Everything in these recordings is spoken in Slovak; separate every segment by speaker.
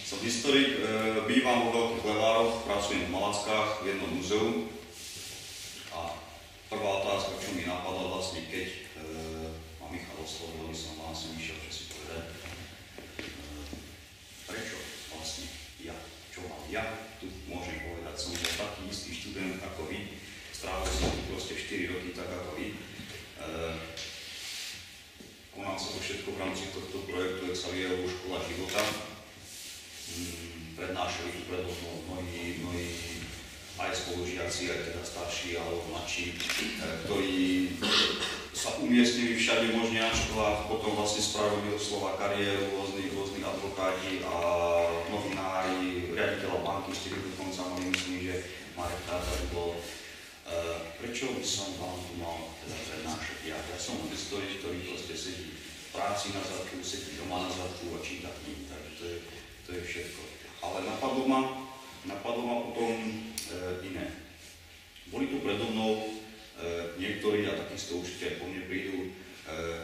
Speaker 1: Som historik, bývam vo Veľkých Levároch, pracujem v Malackách v jednom múzeu a prvá otázka, čo mi napadla vlastne, keď ma Michal oslovil, som vlastne išiel, čo si povedať, prečo vlastne ja, čo mám ja, tu môžem povedať, som bol taký istý študent ako vy, strávil som tu proste 4 roky tak ako vy. Konal sa to všetko v rámci tohto projektu Exavierovú škola života. Prednášali tu predo mnou mnohí aj spolužiaci, aj teda starší alebo mladší, ktorí sa umiestnili všade možne na školách, potom vlastne spravili doslova kariéru, rôzni advokáti a novinári, riaditeľa banky, ste dokonca mali, myslím, že Marek Tátar bol. Prečo by som vám tu mal teda prednášať? Ja som historik, ktorý proste sedí v práci na zadku, sedí doma na zadku a číta knihy, takže to je všetko. Ale napadlo ma potom iné. Boli tu predo mnou niektorí, a takisto určite aj po mne prídu,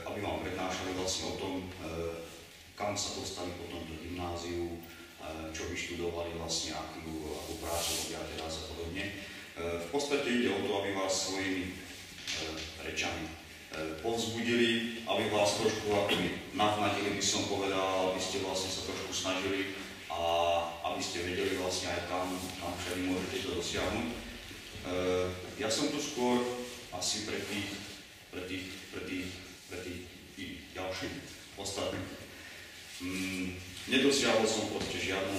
Speaker 1: aby vám prednášali vlastne o tom, kam sa dostali potom do gymnáziu, čo vyštudovali vlastne, akú prácu robia teraz a podobne. V podstate ide o to, aby vás svojimi rečami povzbudili, aby vás trošku navnadili, by som povedal, aby ste vlastne sa trošku snažili a aby ste vedeli vlastne aj kam všade môžete to dosiahnuť. Ja som tu skôr asi pre tých ďalších ostatných. Nedosiahol som proste žiadnu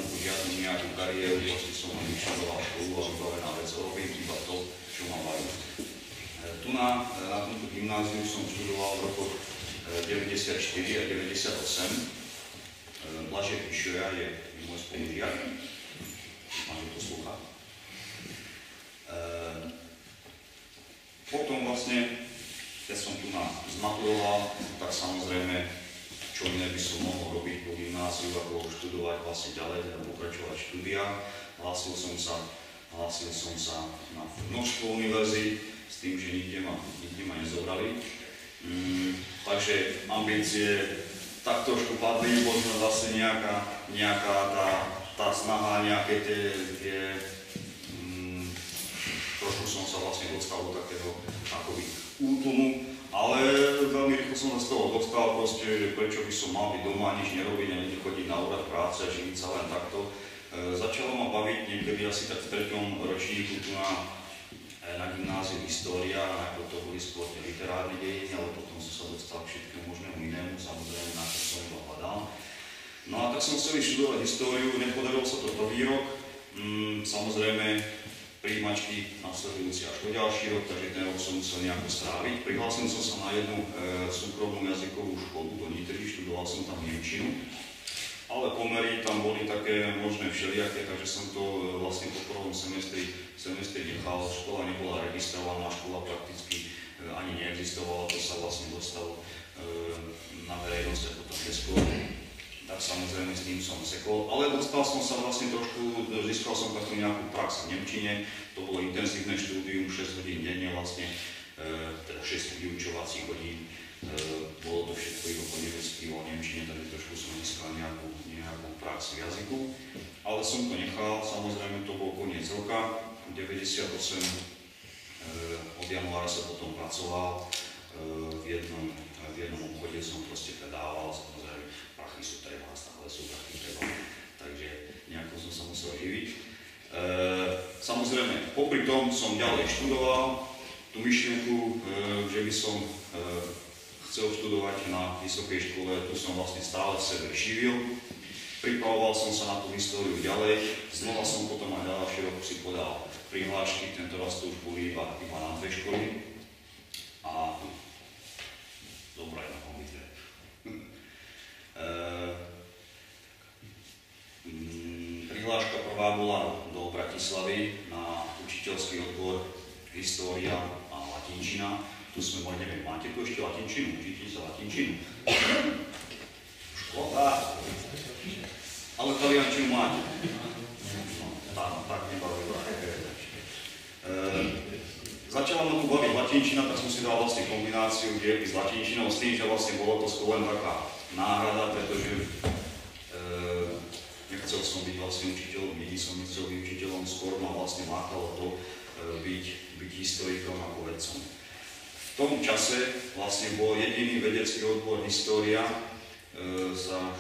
Speaker 1: nejakú kariéru, proste som len vyštudoval školu a vybavená vec, robím iba to, čo mám baví. Tu na tomto gymnáziu som študoval v rokoch 94 a 98. Blažej Pišoja je môj spolužiak, máte poslúchať. Potom vlastne, keď som tu zmaturoval, tak samozrejme, čo iné by som mohol robiť po gymnáziu, ako študovať vlastne ďalej, teda pokračovať štúdia. Hlásil som sa na množstvo univerzít, s tým, že nikde ma nezobrali. Takže ambície tak trošku padli, možno zase nejaká tá snaha, nejaké tie trošku som sa vlastne dostal do takého akoby útlumu, ale veľmi rýchlo som sa z toho dostal proste, že prečo by som mal byť doma, nič nerobiť a nechodiť na úrad práce a živiť sa len takto. Začalo ma baviť niekedy asi tak v 3. ročníku tu na gymnáziu história, najprv to boli skôr literárne dejiny, ale potom som sa dostal k všetkému možnému inému, samozrejme na čo som iba hľadal. No a tak som chcel študovať históriu, nepodarilo sa to prvý rok, samozrejme prijímačky nasledujúci až do ďalší rok, takže ten rok som musel nejako stráviť. Prihlásil som sa na jednu súkromnú jazykovú školu do Nitry, študoval som tam nemčinu. Ale pomery tam boli také možné všelijaké, takže som to vlastne po prvom semestri nechal. Škola nebola registrovaná, škola prakticky ani neexistovala, to sa vlastne dostalo na verejnosť a potom neskôr. Tak samozrejme s tým som sekol, ale dostal som sa vlastne trošku, získal som takú nejakú prax v nemčine, to bolo intenzívne štúdium, 6 hodín denne vlastne, teda 6 vyučovacích hodín. Bolo to všetko iba po nemecky, o nemčine, takže trošku som získal nejakú prax v jazyku. Ale som to nechal, samozrejme to bol koniec roka, 98, od januára sa potom pracoval, v jednom obchode som proste predával, samozrejme prachy sú treba, stále sú prachy treba, takže nejako som sa musel živiť. Samozrejme, popri tom som ďalej študoval tú myšlienku, že by som chcel študovať na vysokej škole, tu som vlastne stále v sebe živil. Pripravoval som sa na tú históriu ďalej, znova som potom aj ďalší rok si podal prihlášky, tento raz to už boli iba na 2 školy. A dobré na obidve. Prihláška prvá bola do Bratislavy na učiteľský odbor História a latinčina. Tu sme mali, neviem, máte tu ešte latinčinu? Učíte sa latinčinu? Škoda. Ale taliančinu máte. No, tak nebavilo. Začala ma tu baviť latinčina, tak som si dal vlastne kombináciu diepy s latinčinou, s tým, že vlastne bolo to skôr len taká náhrada, pretože nechcel som byť vlastne učiteľom, nikdy som nechcel byť učiteľom, skôr ma vlastne lákalo to byť historikom ako vedcom. V tom čase vlastne bol jediný vedecký odbor história, sa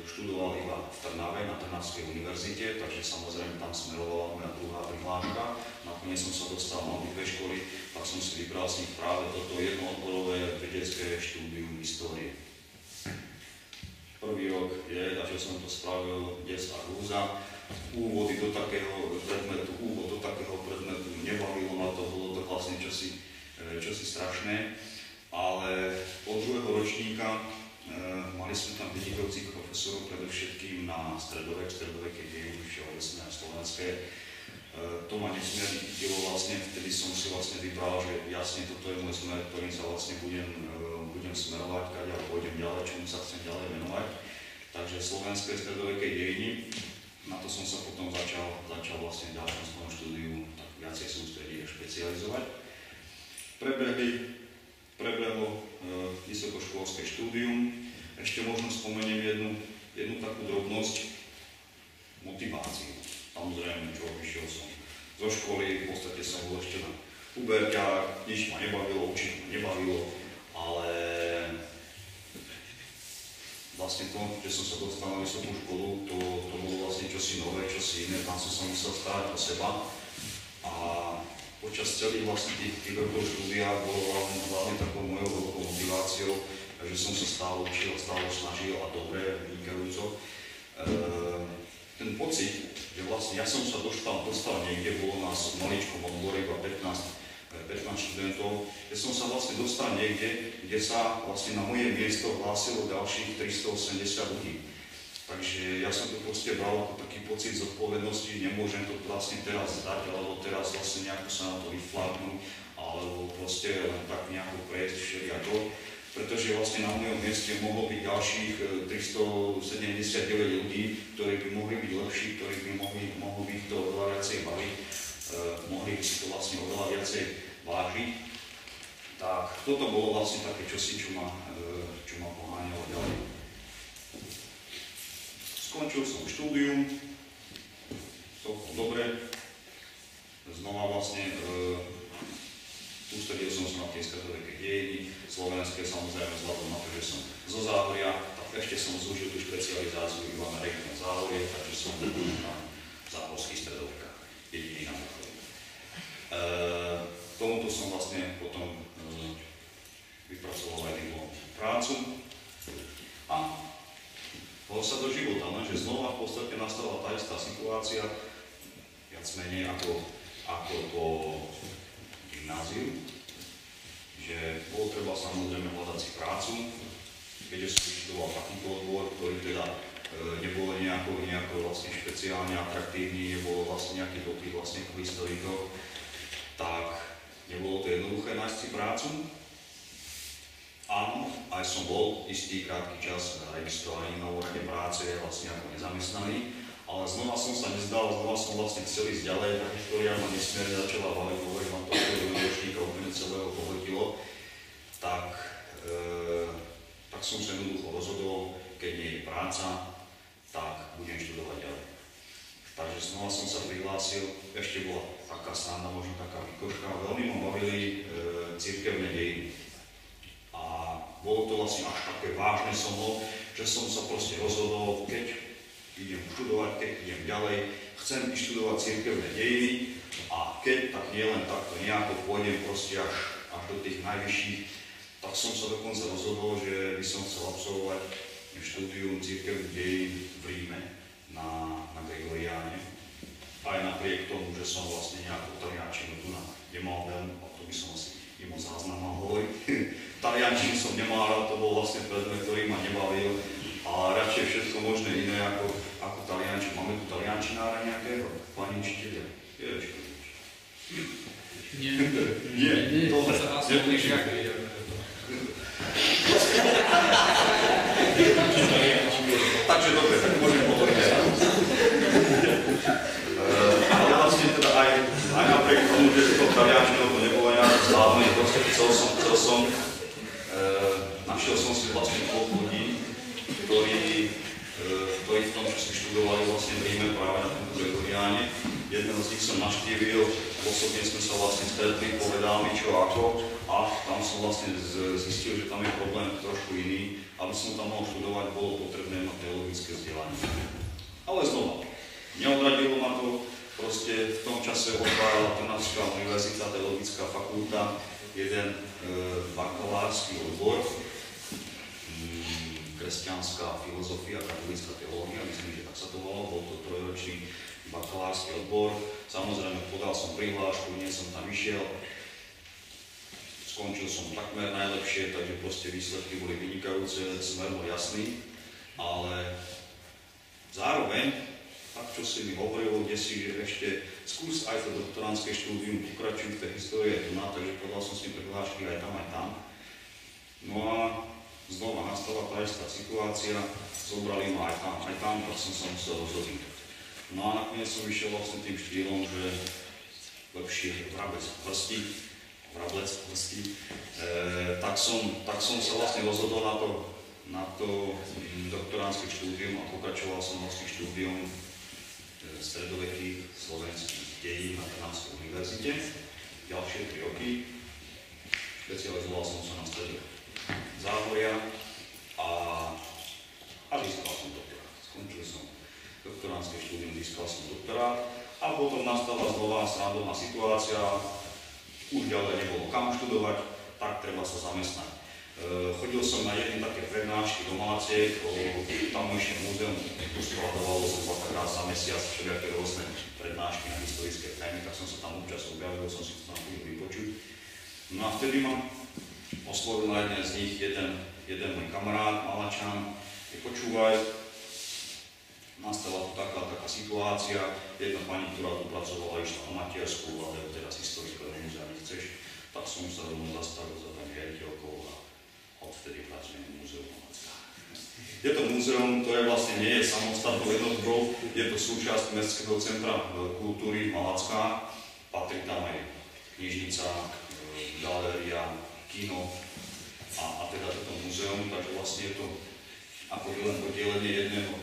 Speaker 1: študoval iba v Trnave na Trnavskej univerzite, takže samozrejme tam smerovala moja druhá prihláška. Nakoniec som sa dostal na obidve školy, tak som si vybral z nich práve toto jednoodborové vedecké štúdium histórie. Prvý rok je, a že som to spravil, detská hrúza. Úvod do takého predmetu nebavilo ma to, bolo to vlastne čosi strašné, ale od druhého ročníka mali sme tam vynikajúcich profesorov, predovšetkým na stredovekej dejiny, všeobecné a slovenské. To ma nesmierne chytilo vlastne, vtedy som si vlastne vybral, že jasne toto je môj smer, ktorým sa vlastne budem smerovať, kaďa pôjdem ďalej, čomu sa chcem ďalej venovať. Takže slovenské stredovekej dejiny, na to som sa potom začal vlastne v ďalšom svojom štúdiu tak viacej sústrediť a špecializovať. Prebehlo vysokoškolské štúdium. Ešte možno spomeniem jednu takú drobnosť, motiváciu. Samozrejme, čo vyšiel som zo školy, v podstate som bol ešte na puberťách, nič ma nebavilo, učiť ma nebavilo, ale vlastne to, že som sa dostal na vysokú školu, to bolo vlastne čosi nové, čosi iné, tam som sa musel starať o seba. A počas celých vlastne tých rokov štúdia bolo hlavne takou mojou veľkou motiváciou, že som sa stále učil, stále snažil a dobre, vynikajúco. Ten pocit, že vlastne ja som sa dostal niekde, bolo nás v maličkom odbore iba 15 študentov, že som sa vlastne dostal niekde, kde sa vlastne na moje miesto hlásilo ďalších 380 ľudí. Takže ja som to proste bral ako taký pocit zodpovednosti, nemôžem to vlastne teraz zdať, alebo teraz vlastne nejako sa na to vyfláknuť, alebo proste len tak nejako prejsť všelijako. Pretože vlastne na mojom mieste mohlo byť ďalších 379 ľudí, ktorí by mohli byť lepší, ktorí by mohli byť to oveľa viacej baviť, mohli by si to vlastne oveľa viacej vážiť. Tak toto bolo vlastne také čosi, čo ma poháňalo ďalej. Skončil som štúdium, celkom dobre, znova vlastne sústredil som sa na tie stredovekej dejiny, slovenské samozrejme vzhľadom na to, že som zo Záhoria, tak ešte som zúžil tú špecializáciu iba na region Záhorie, takže som na záhorských stredovekách, jediný na východe. Tomuto som vlastne potom vypracoval aj diplomovú prácu a bolo sa do života, lenže znova v podstate nastala tá istá situácia, viac menej ako po gymnáziu, že bolo treba samozrejme hľadať si prácu, keďže som vyštudoval takýto odbor, ktorý teda nebol nejako vlastne špeciálne atraktívny, nebolo vlastne nejaký dobrý vlastne ako historikov, tak nebolo to jednoduché nájsť si prácu. Áno, aj som bol istý krátky čas registrovaný na úrade práce, vlastne ako nezamestnaný, ale znova som sa nezdal, znova som vlastne chcel ísť ďalej, tá história ma nesmierne začala baviť, hovorím vám to, že do ročníka úplne celého pohltilo, tak som sa jednoducho rozhodol, keď nie je práca, tak budem študovať ďalej. Takže znova som sa prihlásil, ešte bola taká sranda, možno taká výkoška, veľmi ma bavili cirkevné dejiny. A bolo to vlastne až také vážne so mnou, že som sa proste rozhodol, keď idem študovať, keď idem ďalej, chcem vyštudovať cirkevné dejiny a keď, tak nie len takto nejako pôjdem proste až do tých najvyšších, tak som sa dokonca rozhodol, že by som chcel absolvovať štúdium cirkevných dejín v Ríme na Gregoriáne. Aj napriek tomu, že som vlastne nejakú taliančinu tu nemal veľmi, a to by som asi mimo záznam mal hovoriť. Taliančinu som nemal rád, to bol vlastne predmet, ktorý ma nebavil a radšej všetko možné iné ako taliančinu. Máme tu taliančinára nejakého? Pani učiteľia?
Speaker 2: Nie.
Speaker 1: Nie. Dobre. Takže dobre, tak môžem hovoriť aj rád. Ale vlastne teda aj napriek tomu, že to taliančino to nebolo nejak slávne, proste našiel som si vlastne dvoch ľudí, ktorí v tom čase študovali vlastne v Ríme práve na tom Gregoriáne. Jedného z nich som navštívil, osobne sme sa vlastne stretli, povedal mi čo ako a tam som vlastne zistil, že tam je problém trošku iný. Aby som tam mohol študovať, bolo potrebné mať teologické vzdelanie. Ale znova, neodradilo ma to, proste v tom čase otvárala Trnavská univerzita, teologická fakulta, jeden bakalársky odbor, kresťanská filozofia, katolická teológia, myslím, že tak sa to volalo, bol to trojročný bakalársky odbor. Samozrejme, podal som prihlášku, nie som tam išiel. Skončil som takmer najlepšie, takže proste výsledky boli vynikajúce, smer bol jasný, ale zároveň, tak čo si mi hovorilo, kde si, že ešte skús aj to doktoránske štúdium pokračujú v tej histórii tu na, takže podal som si prihlášky aj tam. No a znova nastala tá istá situácia, zobrali ma aj tam, tak som sa musel rozhodnúť. No a nakoniec som išiel vlastne tým štýlom, že lepšie vrabec prstí, tak som sa vlastne rozhodol na to doktoránske štúdium a pokračoval som vlastne štúdium stredovekých slovenských dejín na Trnavskej univerzite. Ďalšie 3 roky. Špecializoval som sa na strede Záhoria a získal som doktorát. Skončil som doktoránske štúdium, získal som doktorát a potom nastala znova srandovná situácia. Už ďalej nebolo kam študovať, tak treba sa zamestnať. Chodil som na jedné také prednášky domácie, tamojšie múzeum, uskladovalo som 2-krát za mesiac všelijaké rôzne prednášky na historické témy, tak som sa tam občas objavil, som si to tam chodil vypočuť. No a vtedy ma oslovil na jeden z nich jeden môj kamarát, Malačan, počúvaj, nastala tu taká situácia, jedna pani, ktorá tu pracovala, išla na matersku, ale teraz historického múzea nechceš, tak som sa rovno zastavil za pani riaditeľkou a odvtedy pracujem v múzeu Malacka. Je to múzeum, ktoré vlastne nie je samostatnou jednotkou, je to súčasť Mestského centra kultúry Malacka, patrí tam aj knižnica, galéria, kino a teda toto múzeum, takže vlastne je to ako len oddelenie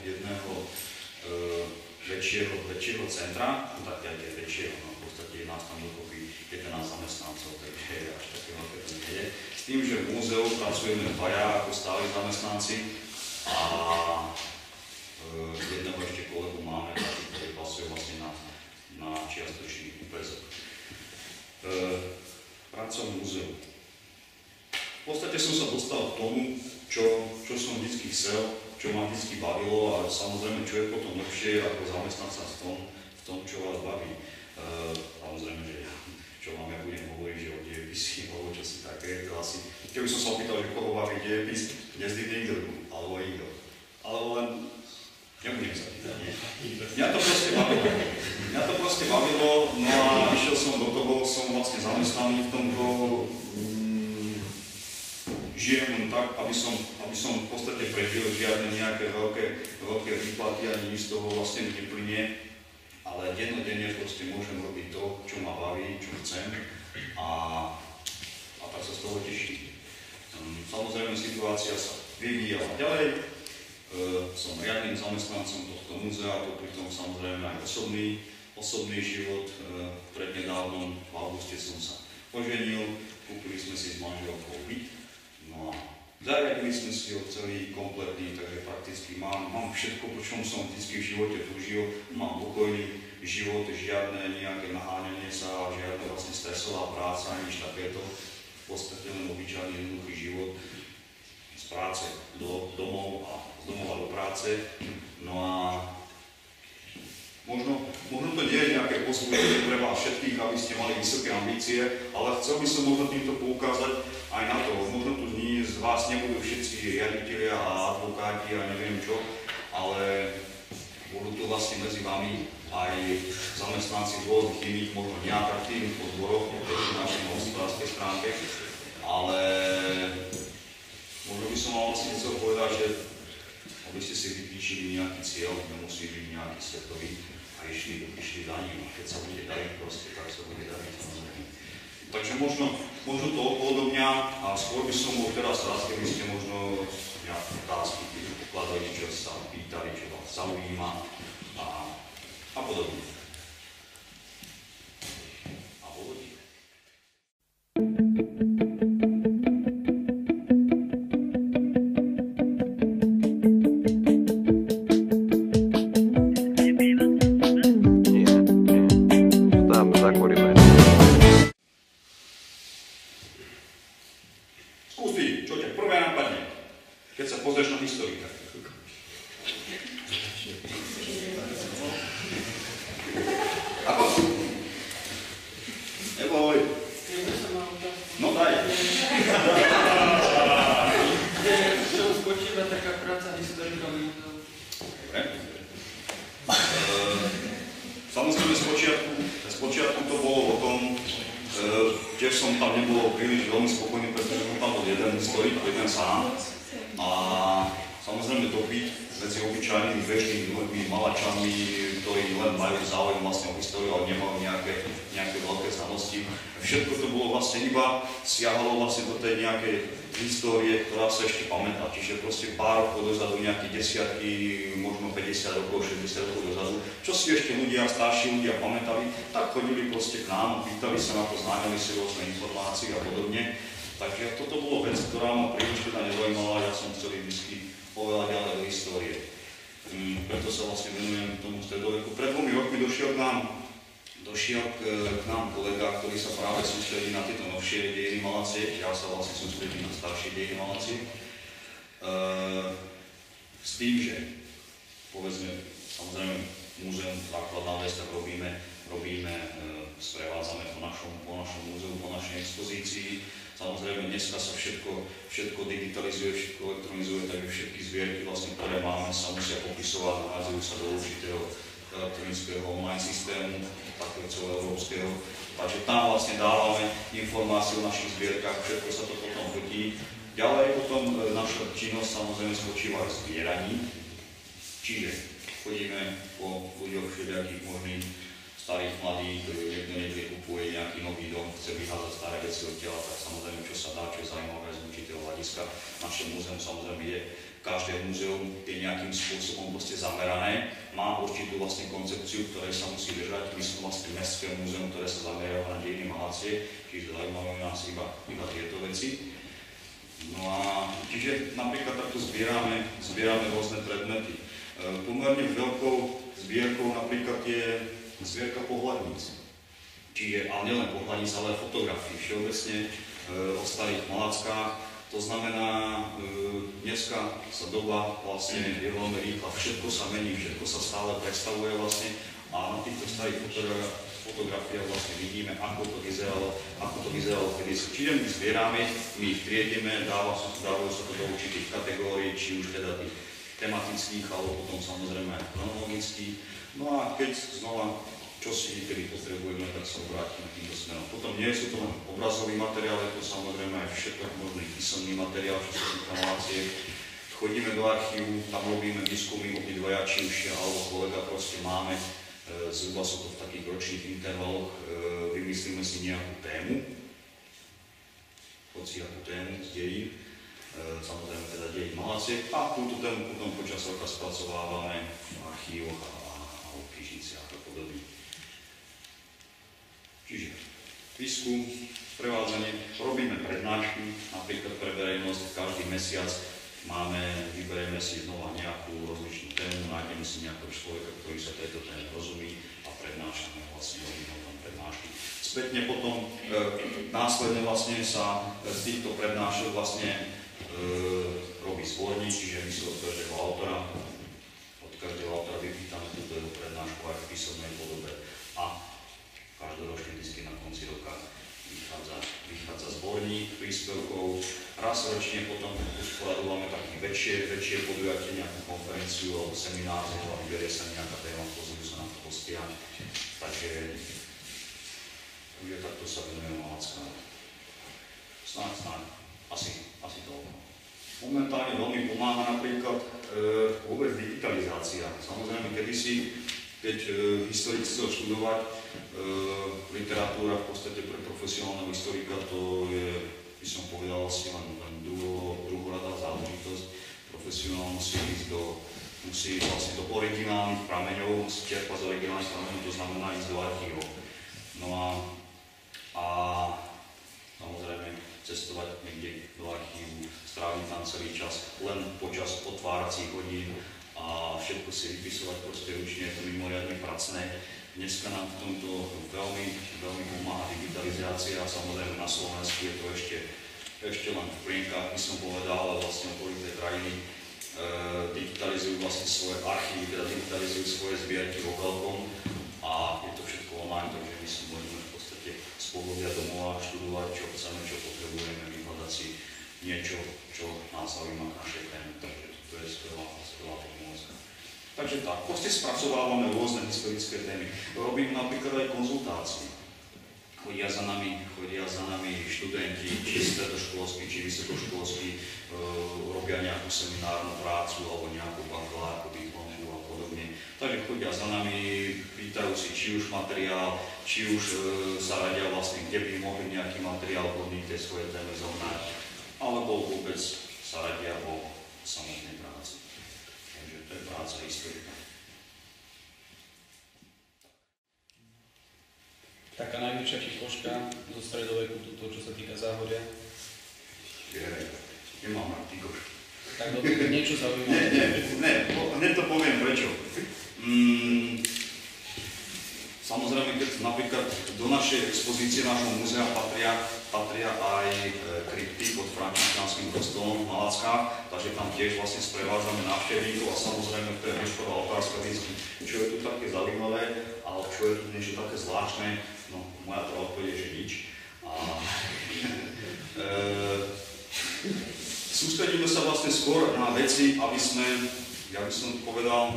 Speaker 1: jedného väčšieho centra, tak aj je väčšieho, no v podstate je nás tam dokopy 11 zamestnancov, takže až také veľké to nie je. S tým, že v múzeu pracujeme dvaja ako stáli zamestnanci a jedného ešte kolegu máme, ktorý pracuje vlastne na čiastočný úväzok. Práca v múzeu. V podstate som sa dostal k tomu, čo som vždy chcel, čo ma vždy bavilo a samozrejme, čo je potom lepšie, ako zamestnať sa v tom, čo vás baví. Samozrejme, že čo vám ja budem hovoriť, že o dejepisy, alebo čo si také, to asi, keby som sa opýtal, že koho baví dejepis, nezdý nikto, alebo nikto. Alebo len, nebudem sa pýtať, nie? Mňa to proste bavilo, no a išiel som do toho, som vlastne zamestnaný v tomto, žijem len tak, aby som v podstate prežil, žiadne nejaké veľké výplaty ani nič z toho vlastne neplynie, ale dennodenne proste môžem robiť to, čo ma baví, čo chcem a tak sa z toho teším. Samozrejme situácia sa vyvíjala ďalej, som riadnym zamestnancom tohto múzea, popri tom samozrejme aj osobný život. Prednedávnom v auguste som sa oženil, kúpili sme si s manželkou byt. No a zariadili sme si ho celý kompletný, takže prakticky mám všetko, po čom som vždy v živote túžil. Mám pokojný život, žiadne nejaké naháňanie sa, žiadne vlastne stresová práca, nič takéto. V podstate len obyčajný jednoduchý život s práce do domov a z domova do práce. No a možno to nie je nejaké povzbudenie pre vás všetkých, aby ste mali vysoké ambície, ale chcel by som možno týmto poukázať aj na to. Možno tu z vás nebudú všetci riaditelia a advokáti a neviem čo, ale budú tu vlastne medzi vami aj zamestnanci z rôznych iných, možno neatraktívnych odborov, v našej hospodárskej stránke, ale možno by som vám vlastne chcel povedať, že aby ste si vypíčili nejaký cieľ, nemusí byť nejaký svetový, a išli za ním. A keď sa bude dariť proste, tak sa bude dariť samozrejme. Takže možno to odo mňa a skôr by som bol teraz rád, keby ste možno nejaké otázky pokladali, čo sa pýtali, čo vás zaujíma a podobne. A vodík.
Speaker 2: Samozrejme spočiatku to bolo o tom, tiež som tam nebol príliš veľmi spokojný, pretože som tam bol jeden historik, jeden sám. A samozrejme dopyt medzi obyčajnými bežnými ľuďmi, malačami, ktorí len majú záujem vlastne o históriu, ale nemajú nejaké veľké znalosti. Všetko to bolo vlastne iba siahalo vlastne do tej nejakej histórie, ktorá sa ešte pamätá. Čiže proste pár rokov dozadu, nejaké desiatky, možno 50 rokov, 60 rokov dozadu, čo si ešte ľudia, starší ľudia pamätali, tak chodili proste k nám, pýtali sa na to, známili si rôzne informácie a podobne. Takže toto bolo vec, ktorá ma príliš teda nezaujímala, ja som chcel ísť oveľa ďalej do histórie. Preto sa vlastne venujem tomu stredoveku. Pred 2 rokmi došiel k nám kolega, ktorý sa práve sústredí na tieto novšie dejiny Malácie. Ja sa vlastne sústredím na staršie dejiny Malácie. S tým, že povedzme, samozrejme, múzeum základná vec, tak robíme, sprevádzame po našom múzeu, po našej expozícii. Samozrejme, dneska sa všetko digitalizuje, všetko elektronizuje, takže všetky zvierky, vlastne, ktoré máme, sa musia popisovať, nachádzajú sa do určitého elektronického online systému, takého celoeurópskeho. Takže tam vlastne dávame informácie o našich zbierkach, všetko sa to potom hodí. Ďalej potom naša činnosť samozrejme spočíva v zbieraní, čiže chodíme po ľuďoch všelijakých možných starých, mladých, niekto niekde kupuje nejaký nový dom, chce vyhádzať staré veci od tela, tak samozrejme, čo sa dá, čo je zaujímavé z určitého hľadiska. Naše múzeum samozrejme je, každé múzeum je nejakým spôsobom proste zamerané, má určitú vlastne koncepciu, ktorej sa musí držať. My sme vlastne mestské múzeum, ktoré sa zameriava na dejiny Malácie, čiže zaujímavé nás iba tieto veci. No a čiže napríklad takto zbierame rôzne predmety. Pomerne veľkou zbierkou napríklad je zbierka pohľadníc. Čiže, ale nielen pohľadníc, ale aj fotografií. Všeobecne o starých Maláckách. To znamená, dneska sa doba vlastne je veľmi rýchla, všetko sa mení, všetko sa stále predstavuje vlastne a na týchto starých fotografiách vlastne vidíme, ako to vyzeralo kedysi. Čiže my zbierame, my ich triedime, dávajú sa to do určitých kategórií, či už teda tých tematických, alebo potom samozrejme aj chronologických. No a keď znova čo si niekedy potrebujeme, tak sa obrátime týmto smerom. Potom nie sú to len obrazový materiál, je to samozrejme aj všetko možný písomný materiál, čo sa týka Malácie. Chodíme do archívu, tam robíme výskumy obidvaja, či už ja alebo kolega proste máme, zhruba sú to v takých ročných intervaloch, vymyslíme si nejakú tému, hociakú tému z dejín, samozrejme teda dejín Malácie, a túto tému potom počas roka spracovávame v archívoch a v knižniciach a podobne. Čiže výskum, prevádzanie, robíme prednášky, napríklad pre verejnosť každý mesiac vyberieme si znova nejakú rozličnú tému, nájdeme si nejakého človeka, ktorý sa tejto téme rozumí a prednášame vlastne robíme tam prednášky. Spätne potom, následne vlastne sa z týchto prednášok vlastne robí zborník, čiže my si od každého autora vypýtame túto jeho prednášku aj v písomnej podobe a každoročne vždy na konci roka vychádza zborník príspevkov. Raz ročne potom usporadujeme také väčšie podujatie, nejakú konferenciu alebo seminár, a vyberie sa nejaká téma, pozrú sa na to hostia. Takže takto sa venujeme Malacká. Snáď, asi toľko. Momentálne veľmi pomáha napríklad vôbec digitalizácia. Samozrejme, kedysi, keď historici chcel študovať, literatúra v podstate pre profesionálneho historika to je, by som povedal, asi len druhoradá záležitosť. Profesionál musí ísť vlastne do originálnych prameňov, musí čerpať z originálnych prameňov, to znamená ísť do archívov. No a samozrejme cestovať niekde do archívu, stráviť tam celý čas, len počas otváracích hodín a všetko si vypisovať proste ručne, je to mimoriadne pracné. Dneska nám v tomto veľmi pomáha digitalizácia a samozrejme na Slovensku je to ešte len v plienkach, by som povedal, ale vlastne okolité krajiny digitalizujú vlastne svoje archívy, teda digitalizujú svoje zbierky vo veľkom a je to všetko online, takže my si môžeme v podstate z pohodia domova študovať, čo chceme, čo potrebujeme, vyhľadať si niečo, čo nás zaujíma k našej téme, takže to je skvelá pomôcka. Takže tak, proste spracovávame rôzne historické témy. Robím napríklad aj konzultácie. Chodia za nami študenti, či stredoškolskí, či vysokoškolskí, robia nejakú seminárnu prácu alebo nejakú bakalárku, diplomku a podobne. Takže chodia za nami, pýtajú si, či už materiál, či už sa radia vlastne, kde by mohli nejaký materiál vhodný tej svojej téme zohnať, alebo vôbec sa radia o samotnej práci. Takže to je práca historika.
Speaker 3: Taká najväčšia čísloška zo stredoveku, to, čo sa týka Záhoria?
Speaker 2: Nemám artikoš.
Speaker 3: Tak dobre, niečo zaujímavé.
Speaker 2: Hneď to poviem prečo. Samozrejme, keď napríklad do našej expozície, nášho múzea patria aj krypty pod františkánskym kostolom v Malackách, takže tam tiež vlastne sprevádzame návštevníkov a samozrejme to je než prvá otázka vždy, čo je tu také zaujímavé, ale čo je tu niečo také zvláštne, no moja prvá odpoveď je, že nič. Sústredíme sa vlastne skôr na veci, aby sme, ja by som povedal,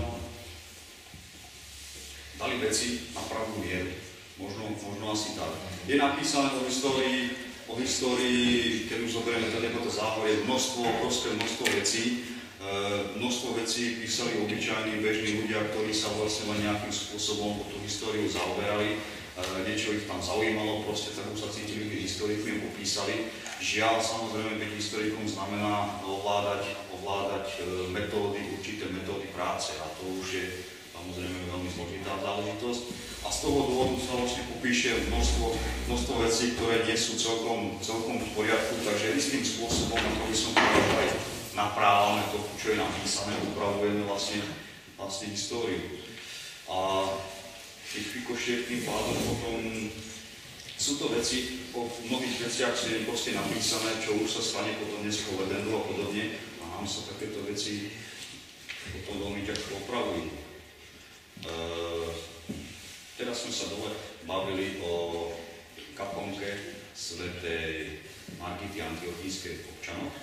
Speaker 2: dali veci na pravú mieru. Možno asi tak. Je napísané o histórii, keď už zoberieme teda to Záhorie, obrovské množstvo vecí. Množstvo vecí písali obyčajní, bežní ľudia, ktorí sa vlastne len nejakým spôsobom o tú históriu zaoberali. Niečo ich tam zaujímalo, proste tak už sa cítili byť historikmi, popísali. Žiaľ, samozrejme, byť historikom znamená ovládať určité metódy práce a to už je samozrejme veľmi zložitá záležitosť. A z toho dôvodu sa vlastne popíše množstvo vecí, ktoré nie sú celkom v poriadku, takže istým spôsobom, ako by som povedal, aj naprávame to, čo je napísané, upravujeme vlastne históriu. A tých fikošiek tým pádom potom sú to veci, o mnohých veciach sú proste napísané, čo už sa stane potom neskôr legendou a podobne a nám sa takéto veci potom veľmi ťažko opravujú. Teraz sme sa dole bavili o kaponke svätej Margity Antiochískej v Občanoch.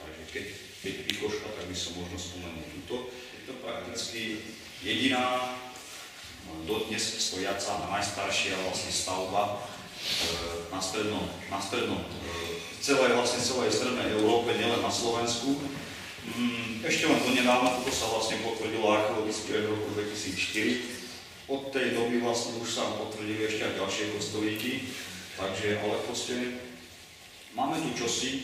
Speaker 2: Takže keď pikoška, tak by som možno spomenul túto. Je to prakticky jediná dodnes stojaca, najstaršia vlastne stavba na strednej strednej Európe, nielen na Slovensku. Ešte len donedávna, toto sa vlastne potvrdilo archeologicky v roku 2004. Od tej doby vlastne už sa potvrdili ešte aj ďalšie kostolíky, takže ale proste máme tu čosi,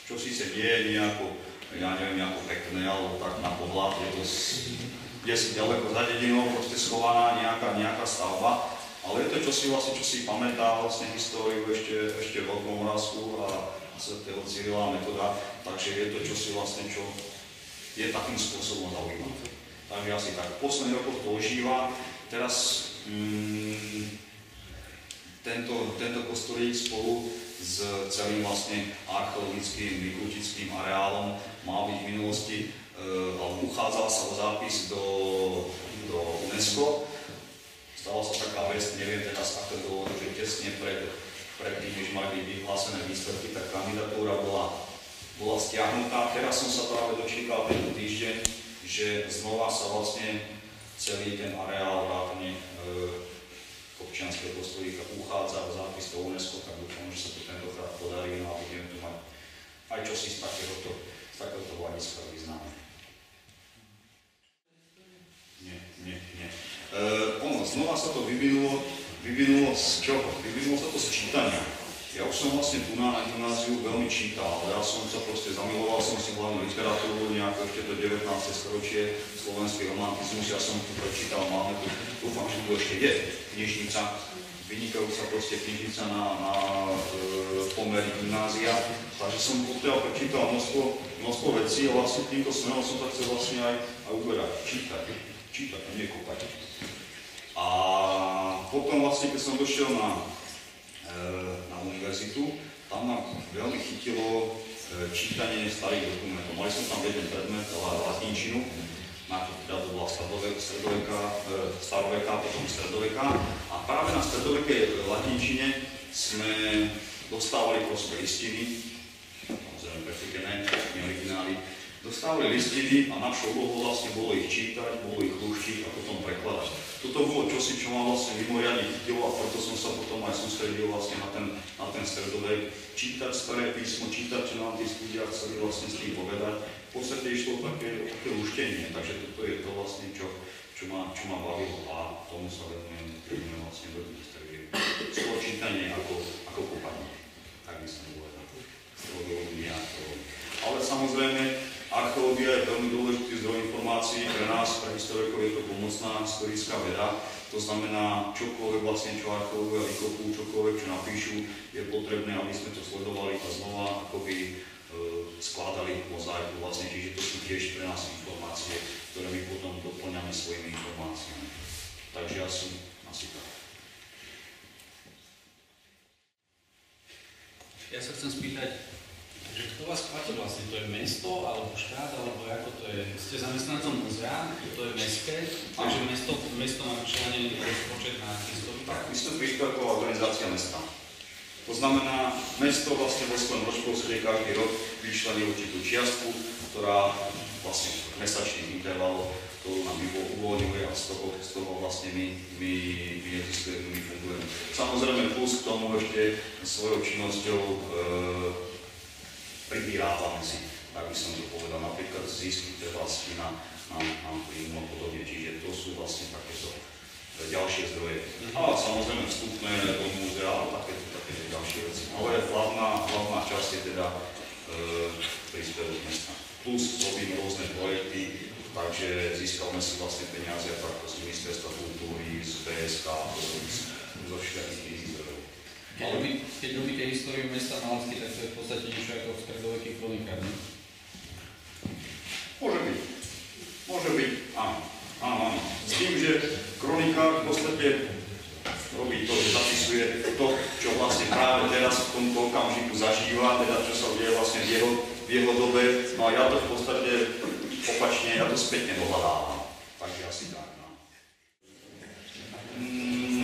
Speaker 2: čo síce nie je nejako, ja neviem, nejako pekné, alebo tak na pohľad, je to si ďaleko za dedinou proste schovaná nejaká stavba, ale je to čosi vlastne, čo si pamätá vlastne históriu ešte Veľkomoravskú a svätého Cyrila a Metoda, takže je to čosi vlastne, čo je takým spôsobom zaujímavé. Takže asi tak, v posledných rokoch to ožíva. Teraz
Speaker 1: tento kostolík spolu s celým vlastne archeologickým, vyklutickým areálom mal byť v minulosti, alebo uchádzal sa o zápis do UNESCO. Stala sa taká vec, neviem teraz, ako to bolo, že tesne pred tým, než mali byť vyhlásené výsledky, tak kandidatúra bola stiahnutá. Teraz som sa práve dočítal tento týždeň, že znova sa vlastne celý ten areál vrátane občianskeho kostolíka uchádza o zápis do UNESCO, tak dúfam, že sa to tentokrát podarí, no a budeme tu mať aj čosi z takéhoto hľadiska významné. Nie. Znova sa to vyvinulo z čoho? Vyvinulo sa to z čítania. Ja už som vlastne tu na gymnáziu veľmi čítal, ja som sa proste zamiloval som si hlavne literatúru, nejaké ešte to 19. storočie, slovenský romantizmus, ja som tu prečítal, máme tu, dúfam, že tu ešte je knižnica, vynikajúca proste knižnica na pomery gymnázia, takže som potiaľ prečítal množstvo vecí a vlastne týmto smerom som sa chcel vlastne aj uberať, čítať a nie kopať. A potom vlastne, keď som došiel na univerzitu, tam ma veľmi chytilo čítanie starých dokumentov. Mali sme tam jeden predmet, latinčinu, teda to bola staroveká, potom stredoveká. A práve na stredovekej latinčine sme dostávali proste listiny, samozrejme prefikené, neoriginály, dostávali listiny a našou úlohou vlastne bolo ich čítať, bolo ich lúštiť a potom prekladať. Toto bolo čosi, čo ma vlastne mimoriadne chytilo a preto som sa potom aj sústredil vlastne na ten stredovek. Čítať staré písmo, čítať, čo nám tí ľudia chceli vlastne s tým povedať. V podstate išlo také lúštenie, takže toto je to vlastne, čo ma bavilo a tomu sa venujem vlastne do tých stredov. Skôr čítanie ako kopanie, tak by som povedal. Ale samozrejme, archeológia je veľmi dôležitý zdroj informácií pre nás, pre historikov je to pomocná historická veda. To znamená, čokoľvek vlastne, čo archeológovia vykopú, čokoľvek, čo napíšu, je potrebné, aby sme to sledovali a znova akoby skladali mozaiku vlastne, čiže to sú tiež pre nás informácie, ktoré my potom doplňame svojimi informáciami. Takže asi tak.
Speaker 3: Ja sa chcem spýtať, že kto vás platí vlastne? To je mesto, alebo štát, alebo ako to je? Ste zamestnancom múzea, to je mestské, takže mesto má vyčlenený rozpočet na históriu?
Speaker 1: Tak, my sme príspevková organizácia mesta. To znamená, mesto vlastne vo svojom rozpočte každý rok vyčlení určitú čiastku, ktorá vlastne v mesačných intervaloch to nám uvoľňuje a z toho vlastne my neexistujeme, my fungujeme. Samozrejme plus k tomu ešte svojou činnosťou pribírávame si, tak by som to povedal, napríklad zisky, ktoré vlastne nám príjmu a podobne, čiže to sú vlastne takéto ďalšie zdroje. A samozrejme vstupné do múzea a takéto ďalšie veci. Ale hlavná časť je teda príspevok mesta. Plus robíme rôzne projekty, takže získame si vlastne peniaze takto z Ministerstva kultúry, z BSK, zo všetkých iných zdrojov.
Speaker 3: Keď robíte históriu mesta Malavský, tak to je v podstate niečo ako v stredoveký kronikár, ne?
Speaker 1: Môže byť, áno. S tým, že kronikár v podstate robí to, že zapisuje to, čo vlastne práve teraz v tomto okamžiku zažíva, teda čo sa deje vlastne v jeho dobe, no a ja to v podstate opačne, ja to spätne dohľadávam. Takže asi tak, no.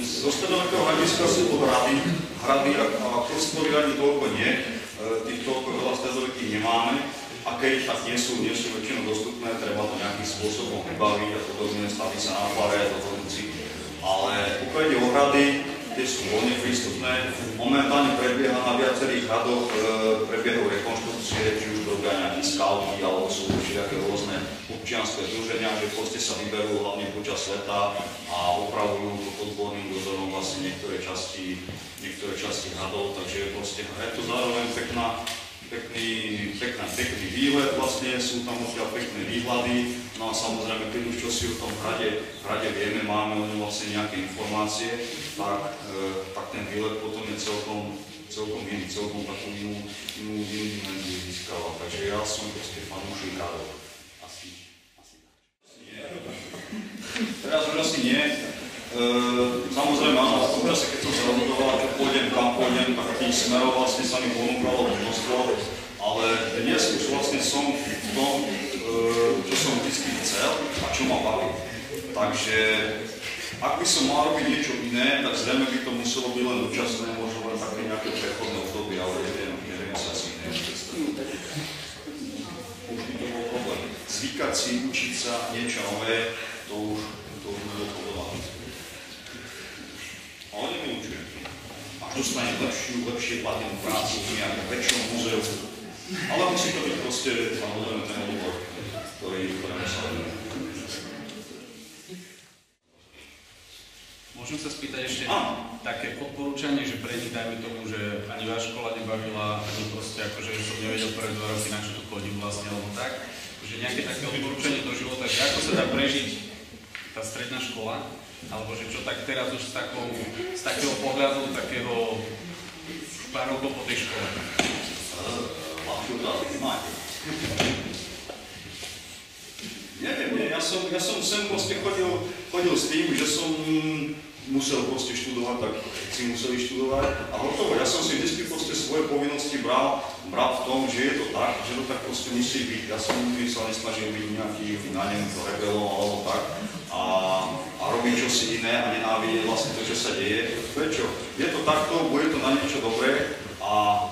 Speaker 1: Zo stredovekého hľadiska sú to hrady a kostolí ani toľko nie. Tých toľko veľa stredovekých nemáme. A keď tak nie sú väčšinou dostupné, treba to nejakým spôsobom vybaviť a podobne, staviť sa na pare, ale pokiaľ ide o hrady, tie sú voľne prístupné. Momentálne prebieha na viacerých hradoch prebiehajú rekonštrukcie, či už robia nejaké skauty, alebo sú všelijaké rôzne občianske združenia, že proste sa vyberú hlavne počas leta a opravujú pod odborným dozorom vlastne niektoré časti hradov, takže proste je to zároveň pekný výlet, vlastne sú tam odtiaľ pekné výhľady, no a samozrejme, keď už čosi o tom hrade vieme, máme o ňom vlastne nejaké informácie, tak ten výlet potom je celkom iný, celkom takú inú dimenziu získala, takže ja som proste fanúšik hradov. Asi nie. Teraz už asi nie. Samozrejme, áno, v čase, keď som sa rozhodoval, čo smerov vlastne sa mi ponúkalo množstvo, ale dnes už vlastne som v tom, čo som vždy chcel a čo ma baví. Takže ak by som mal robiť niečo iné, tak zrejme by to muselo byť len dočasné, možno len také nejaké prechodné obdobie, ale neviem sa asi iné predstaviť. Už by to bol problém. Zvykať si, učiť sa niečo nové, to už bolo problém. Ale nevyučujem. Až dostaneš lepšie platenú prácu v nejakom väčšom múzeu. Ale musí to byť proste, samozrejme, ten odbor, ktorému sa venuje.
Speaker 3: Môžem sa spýtať ešte také odporúčanie, že pre nich, dajme tomu, že ani vás škola nebavila, ani proste akože som nevedel prvé 2 roky, na čo tu chodím vlastne, alebo tak, že nejaké také odporúčanie do života, že ako sa dá prežiť tá stredná škola, alebo že čo tak teraz už z takého pohľadu, takého pár rokov po tej škole.
Speaker 1: Neviem, ja som sem proste chodil s tým, že som musel proste študovať, tak si museli študovať a hotovo. Ja som si vždy proste svoje povinnosti bral v tom, že je to tak, že to tak proste musí byť. Ja som sa nesnažil byť nejaký, neviem, rebelom alebo tak a robiť čosi iné a nenávidieť vlastne to, čo sa deje. Prečo? Je to takto, bude to na niečo dobré a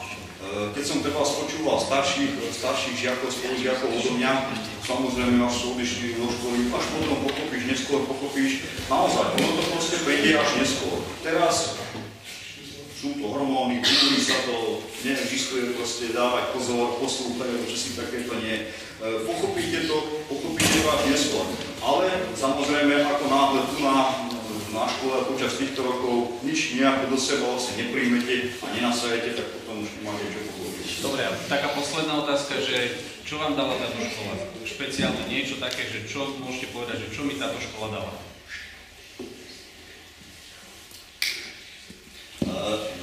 Speaker 1: keď som teda spočúval starších žiakov, spolužiakov odo mňa, samozrejme, až sú odišli do školy, až potom pochopíš, neskôr pochopíš, naozaj, ono to proste príde až neskôr. Teraz sú to hormóny, kúri sa to, neexistuje proste dávať pozor, poslúchať, čo si takéto nie. Pochopíte to až neskôr. Ale samozrejme, ako náhle tu na škole počas týchto rokov nič nejako do seba vlastne nepríjmete a nenasajete, tak potom už nemáte čo pochopiť.
Speaker 3: Dobre, a taká posledná otázka, že čo vám dala táto škola? Špeciálne niečo také, že čo môžete povedať, že čo mi táto škola dala?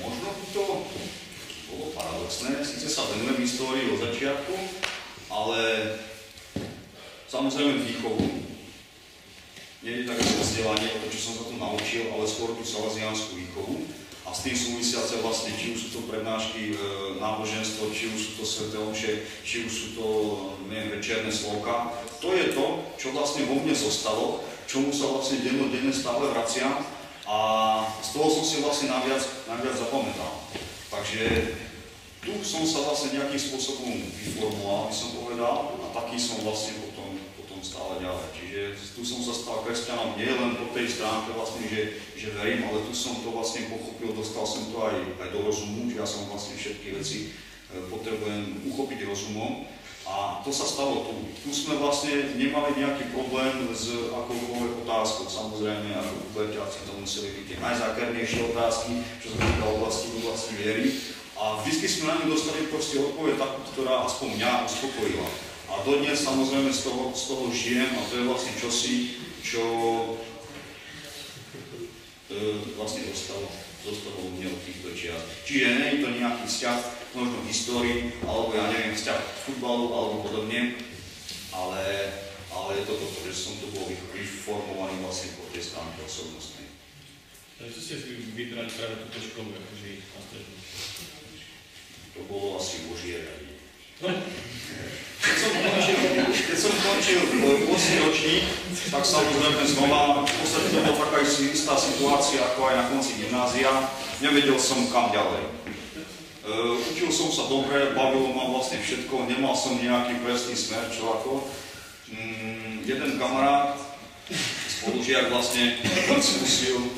Speaker 1: Možno by to bolo paradoxné, síce sa venujem histórii od začiatku, ale samozrejme výchovu. Nie je také vzdelanie o to, čo som sa tu naučil, ale skôr tú salesiánsku výchovu. A s tým súvisiace vlastne, či už sú to prednášky náboženstvo, či už sú to sväté omše, či už sú to, neviem, večerné slovka. To je to, čo vlastne vo mne zostalo, čomu sa vlastne dennodenne stále vraciam a z toho som si vlastne najviac zapamätal. Takže tu som sa vlastne nejakým spôsobom vyformoval, by som povedal, a taký som vlastne potom stále ďalej. Čiže tu som sa stal kresťanom nie len po tej stránke vlastne, že verím, ale tu som to vlastne pochopil, dostal som to aj do rozumu, že ja som vlastne všetky veci potrebujem uchopiť rozumom. A to sa stalo tu. Tu sme vlastne nemali nejaký problém s akoukoľvek otázkou. Samozrejme, ako puberťáci to museli byť tie najzákernejšie otázky, čo sa týka oblasti viery. A vždy sme na ňu dostali proste odpoveď takú, ktorá aspoň mňa uspokojila. A dodnes samozrejme z toho žijem a to je vlastne čosi, čo vlastne zostalo u mňa od týchto čias. Čiže nie je to nejaký vzťah možno v histórii, alebo ja neviem, vzťah k futbalu alebo podobne, ale je to toto, že som tu bol vyformovaný vlastne po tej stránke osobnostnej.
Speaker 4: Takže čo ste si vybrali práve túto školu, akože ich na strednú?
Speaker 1: To bolo asi Božie radie. Keď som končil 8. ročník, tak samozrejme znova, v podstate to bola taká istá situácia ako aj na konci gymnázia, nevedel som kam ďalej. Učil som sa dobre, bavilo ma vlastne všetko, nemal som nejaký presný smer, čo ako. Jeden kamarát, spolužiak vlastne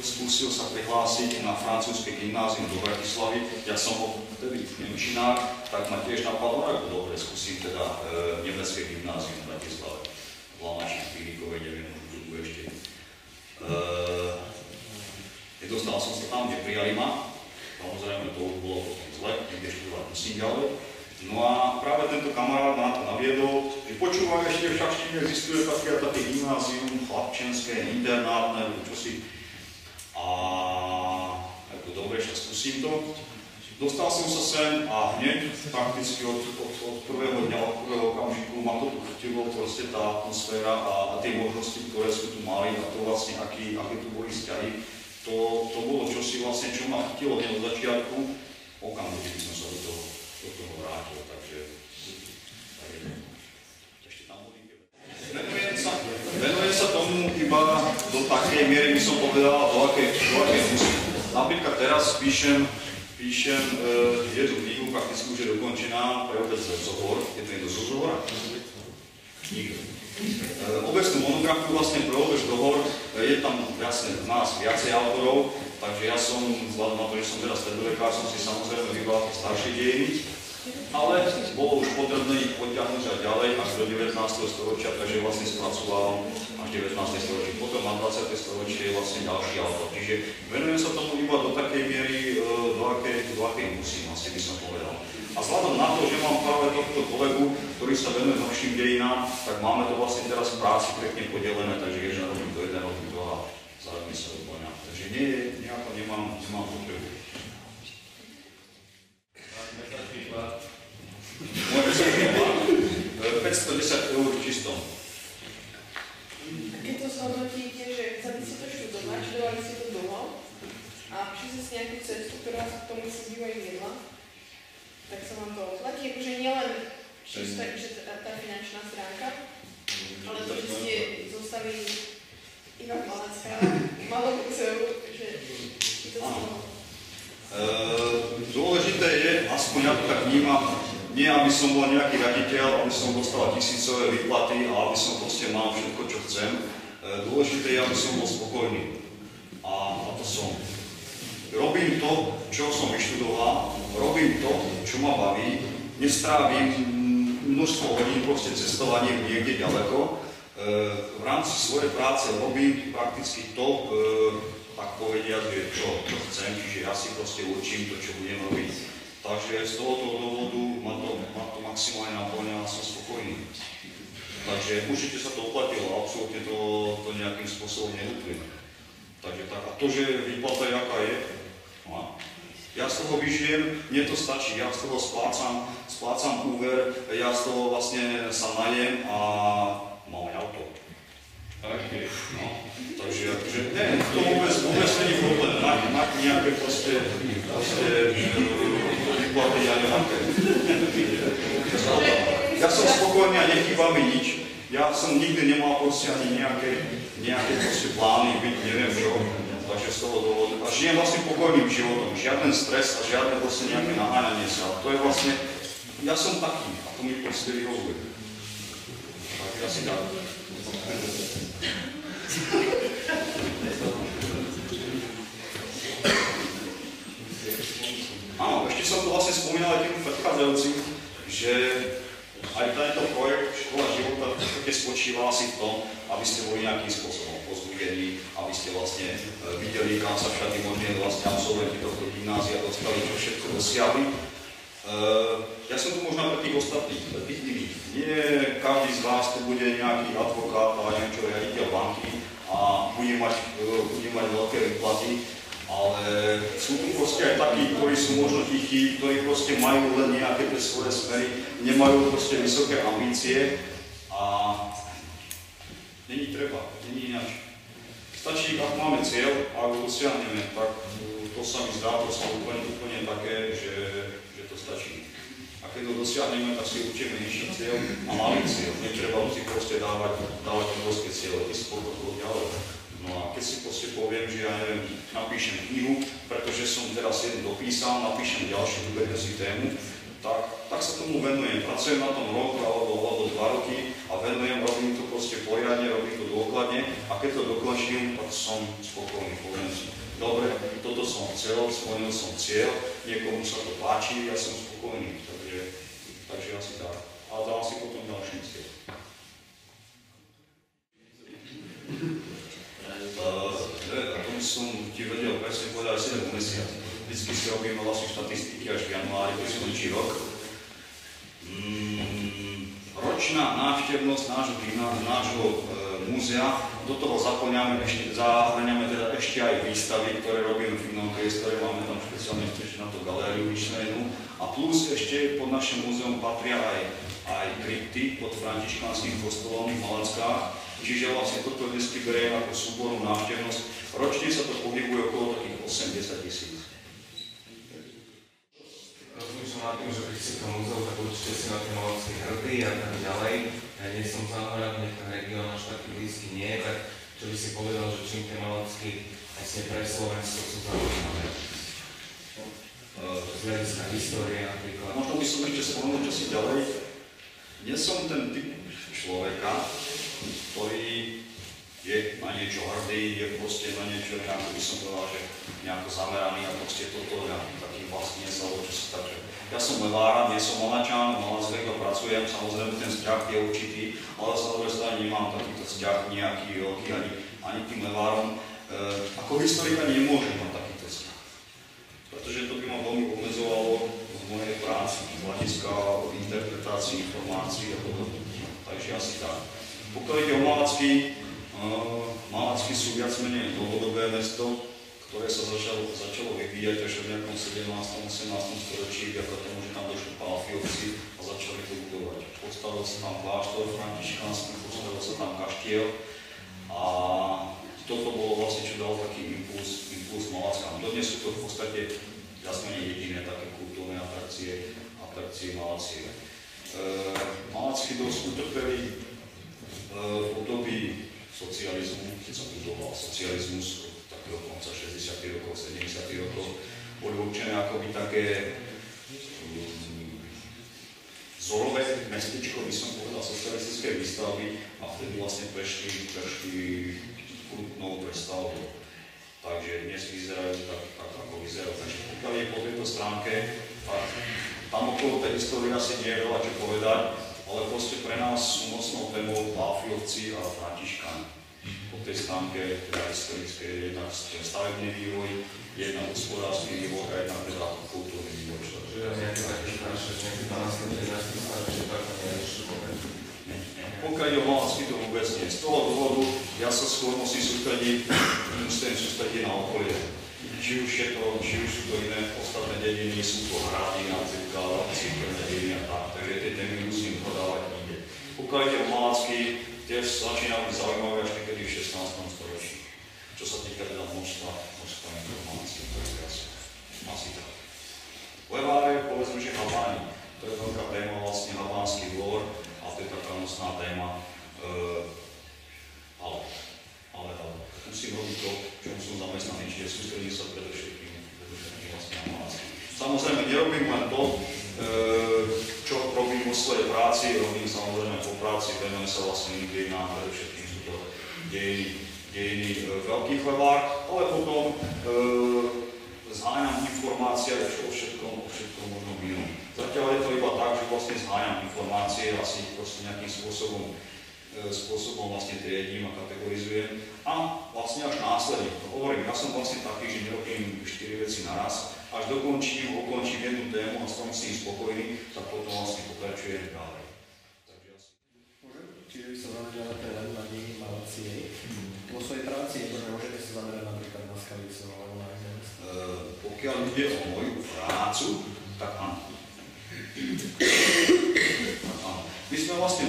Speaker 1: skúsil sa prihlásiť na francúzske gymnázium do Bratislavy. Ja som bol vtedy nemčinár, tak ma tiež napadlo, ako dobre, skúsim teda nemecké gymnázium v Bratislave. V Lamači, v Pínikovej, neviem, tu ešte. Nedostal som sa tam, neprijali ma. Samozrejme, to už bolo potom zle, niekde študovať musím ďalej. No a práve tento kamarát ma na to naviedol, že počúvaj, ešte v Šaštíne existuje také gymnázium, chlapčenské, internátne, čosi. A ako dobre, však skúsim to. Dostal som sa sem a hneď prakticky od prvého dňa, od prvého okamžiku ma to tu chytilo, proste tá atmosféra a tie možnosti, ktoré sú tu mali a to vlastne, aké tu boli vzťahy. To bolo čosi vlastne, čo ma chytilo hneď od začiatku.
Speaker 2: okamžite by som sa do toho vrátil, takže ešte tam budíte. Venujem sa tomu iba do takej miery, by som povedal, do akej musím. Napríklad teraz píšem jednu knihu, prakticky už je dokončená pre obec Zohor. Je to niekto zo Zohora? Nikto. Obecnú monografiu vlastne pre obec Zohor, je tam jasne nás viacej autorov, takže ja som, vzhľadom na to, že som teraz stredovekár, som si samozrejme vybral tie staršie dejiny, ale bolo už potrebné ich potiahnuť aj ďalej až do 19. storočia, takže vlastne spracoval až 19. storočie. Potom na 20. storočie je vlastne ďalší autor. Čiže venujem sa tomu iba do takej miery, do akej musím, asi by som povedal. A vzhľadom na to, že mám práve tohto kolegu, ktorý sa venuje novším dejinám, tak máme to vlastne teraz v práci pekne podelené, takže jeden robím to, jeden robím to a zároveň sa doplňa. Takže nejako nemám potrebu. Môj mesačný plán 510 eur čistom.
Speaker 5: Keď to zhodnotíte, že chceli ste to študovať, študovali ste to dlho a prišli ste nejakú cestu, ktorá sa k tomu si bývajú viedla, tak sa vám to oplatí, akože nielen čisto tá finančná stránka, ale to, že ste zostali iba Malacká, malou muzeum, že to stalo.
Speaker 1: Dôležité je, aspoň ja to tak vnímam, nie aby som bol nejaký raditeľ, aby som dostal tisícové výplaty a aby som proste mal všetko, čo chcem. Dôležité je, aby som bol spokojný. A to som. Robím to, čo som vyštudoval, robím to, čo ma baví, nestrávim množstvo hodín proste cestovaním niekde ďaleko. V rámci svojej práce robím prakticky to, tak povediať, čo chcem, čiže ja si proste určím to, čo budem robiť. Takže z tohoto dôvodu ma to maximálne naplňa a som spokojný. Takže určite sa to oplatilo, absolútne to nejakým spôsobom neúplne. Takže tak, a to, že výplata jaká je, no, ja z toho vyžijem, mne to stačí, ja z toho splácam úver, ja z toho vlastne sa najem a mám aj auto. Okay. No, takže to vôbec není problém, mať nejaké proste výplaty, ja neviem. Ja som spokojný a nechýba mi nič. Ja som nikdy nemal proste ani nejaké proste plány byť, neviem čo. Takže z toho dôvodu. A žijem vlastne pokojným životom. Žiaden stres a žiadne proste nejaké naháňanie sa. To je vlastne, ja som taký a to mi proste vyhovuje. Tak asi tak. Áno, ešte som to vlastne spomínal aj tým predchádzajúcim, že aj tento projekt Škola života v podstate spočíva asi v tom, aby ste boli nejakým spôsobom povzbudení, aby ste vlastne videli, kam sa všade možné vlastne absolventi tohto gymnázia dostali, čo všetko dosiahli. Ja som tu možno pre tých ostatných, pre tých iných. Nie každý z vás tu bude nejaký advokát a neviem čo, riaditeľ banky a bude mať veľké výplaty, ale sú tu proste aj takí, ktorí sú možno tichí, ktorí proste majú len nejaké tie svoje smery, nemajú proste vysoké ambície a není treba, není ináč. Stačí, ak máme cieľ, ak ho dosiahneme, tak to sa mi zdá, to sa úplne také, že to stačí. A keď ho dosiahneme, tak si určíme nižší cieľ a malý cieľ. Netreba si proste dávať obrovské cieľe, ísť spolu ďalej. No a keď si proste poviem, že ja neviem, napíšem knihu, pretože som teraz jednu dopísal, napíšem ďalšiu, vyberiem si tému, tak sa tomu venujem. Pracujem na tom rok alebo 2 roky a robím to proste poriadne, robím to dôkladne a keď to dokončím, tak som spokojný, poviem si. Dobre, toto som chcel, splnil som cieľ, niekomu sa to páči, ja som spokojný, takže asi tak. A dám si potom ďalší cieľ. Ako by som ti vedel presne povedať 7 mesiacov. Vždycky si robíme vlastne štatistiky až v januári, keď skončí rok. Ročná návštevnosť nášho múzea, do toho zahrňame teda ešte aj výstavy, ktoré robíme v inom priestore, máme tam špeciálne ešte na to galériu vyčlenenú. A plus ešte pod našim múzeum patria aj krypty pod františkánskym kostolom v Malackách. Čiže vlastne toto dnesky beriem ako súbornú návštevnosť. Ročne sa to pohybuje okolo takých 8-10 tisíc.
Speaker 6: nad tým, že keď si to múzeu, tak určite si na tie malovské hrdí a tak ďalej. Ja nie som záhradný, ten región až taký blízky nie, tak čo by si povedal, že čím tie malovské vlastne pre Slovensko sú zaujímavé? Z hľadiska histórie napríklad.
Speaker 1: Možno by som ešte spomenul čosi ďalej. Nie som ten typ človeka, ktorý je na niečo hrdý, je proste na niečo, ako by som povedal, že nejako zameraný a proste toto ja taký vlastne sa čo sa tak. Ja som levára, nie som malačan, malackého pracujem, samozrejme ten vzťah je určitý, ale sa na druhej strane nemám takýto vzťah nejaký veľký ani tým levárom. Ako historika nemôžem mať takýto vzťah, pretože to by ma veľmi obmedzovalo v mojej práci, z hľadiska interpretácií informácií a podobne. Takže asi tak. Pokiaľ ide o Malacky sú viac menej dlhodobé mesto, ktoré sa začalo vyvíjať až v nejakom 17. 18. storočí, vďaka tomu, že tam došli Palafiovci a začali to budovať. Postavil sa tam kláštor františkánsky, postavil sa tam kaštiel a toto bolo vlastne, čo dalo taký impuls Malackám. Dodnes sú to v podstate viac menej jediné také kultúrne atrakcie Malacie. Malacky dosť utrpeli v období socializmu, keď sa budoval socializmus od takého konca 60. rokov, 70. rokov, boli určené akoby také vzorové mestečko, by som povedal, socialistické výstavby a vtedy vlastne prešli kultnou prestavbou. Takže dnes vyzerajú tak ako vyzerajú. Takže pokiaľ je po tejto stránke, tak tam okolo tej histórie asi nie je veľa čo povedať, ale proste pre nás sú mocnou témou Palafiovci a Františkáni. Po tej stránke teda historické jednak stavebný vývoj, jednak hospodársky vývoj a jednak teda kultúrny vývoj.
Speaker 6: Čiže nejaké také staršie, nejaké 12. staršie, tak nie je ešte povedať.
Speaker 1: Pokiaľ ide o Malacky, to vôbec nie. Z toho dôvodu ja sa skôr musím sústrediť na okolie. Či už sú to iné ostatné dediny, sú to hrady, napríklad cirkevné dediny a tak, takže tie témy musím podávať inde. Pokiaľ ide o Malacky, tiež začína byť zaujímavé až niekedy v 16. storočí. Čo sa týka teda množstva informácií, to je asi tak. Leváre, povedzme, že Habáni, to je veľká téma vlastne Habánsky dvor a to je taká nosná téma, ale musím robiť to, čomu som zamestnaný, čiže sústredím sa predovšetkým vlastne na Malacky. Samozrejme, nerobím len to, čo robím vo svojej práci, robím samozrejme po práci, venujem sa vlastne dejinám, predovšetkým sú to dejiny veľkých levár, ale potom zháňam informácie o všetkom možnom inom. Zatiaľ je to iba tak, že vlastne zháňam informácie, asi proste nejakým spôsobom vlastne triedím a kategorizujem a vlastne až následne. Hovorím, ja som vlastne taký, že nerobím 4 veci naraz, až ukončím jednu tému a som si spokojný, tak potom vlastne pokračujem ďalej. Takže asi.
Speaker 7: Môžem? Čiže by sa zamerali len na dejiny Malacie. Vo svojej práci môžete sa zamerať napríklad na Skalicu alebo na iné mesto?
Speaker 1: Pokiaľ ide o moju prácu, tak áno. My sme vlastne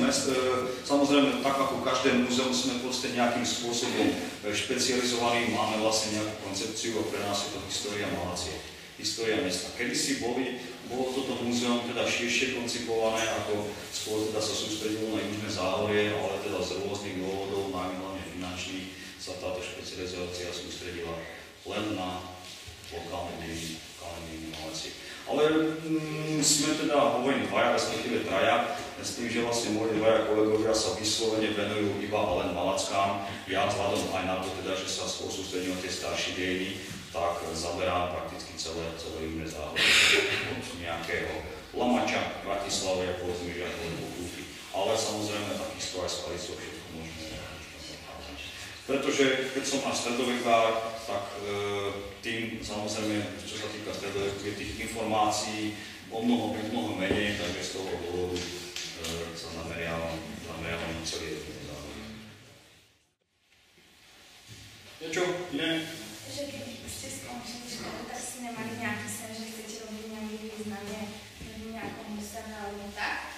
Speaker 1: samozrejme, tak ako každé múzeum, sme proste nejakým spôsobom špecializovaní, máme vlastne nejakú koncepciu a pre nás je to história Malacie, história mesta. Kedysi bolo toto múzeum teda širšie koncipované, ako skôr teda sa sústredilo na južné záhorie, ale teda z rôznych dôvodov, najmä hlavne finančných, sa táto špecializácia sústredila len na lokálne dejiny Malacie. Ale sme teda, hovorím, dvaja, respektíve traja, s tým, že vlastne moji dvaja kolegovia sa vyslovene venujú iba len Malackám. Ja vzhľadom aj na to, teda, že sa skôr sústredím na tie staršie dejiny, tak zaberám prakticky celé južné záhorie od nejakého Lamača, Bratislave, povedzme, že ako Bukúky. Ale samozrejme takisto aj Skalicou všetko možné. Pretože keď som aj stredovekár, tak tým samozrejme, čo sa týka stredoveku, je tých informácií o mnoho menej, takže z toho dôvodu sa zameriavam na celý zároveň. Je čo? Iné?
Speaker 8: Že keď už ste skončili školu, tak ste nemali nejaký sen, že chcete robiť nejaké významie v nejakom ústave alebo tak?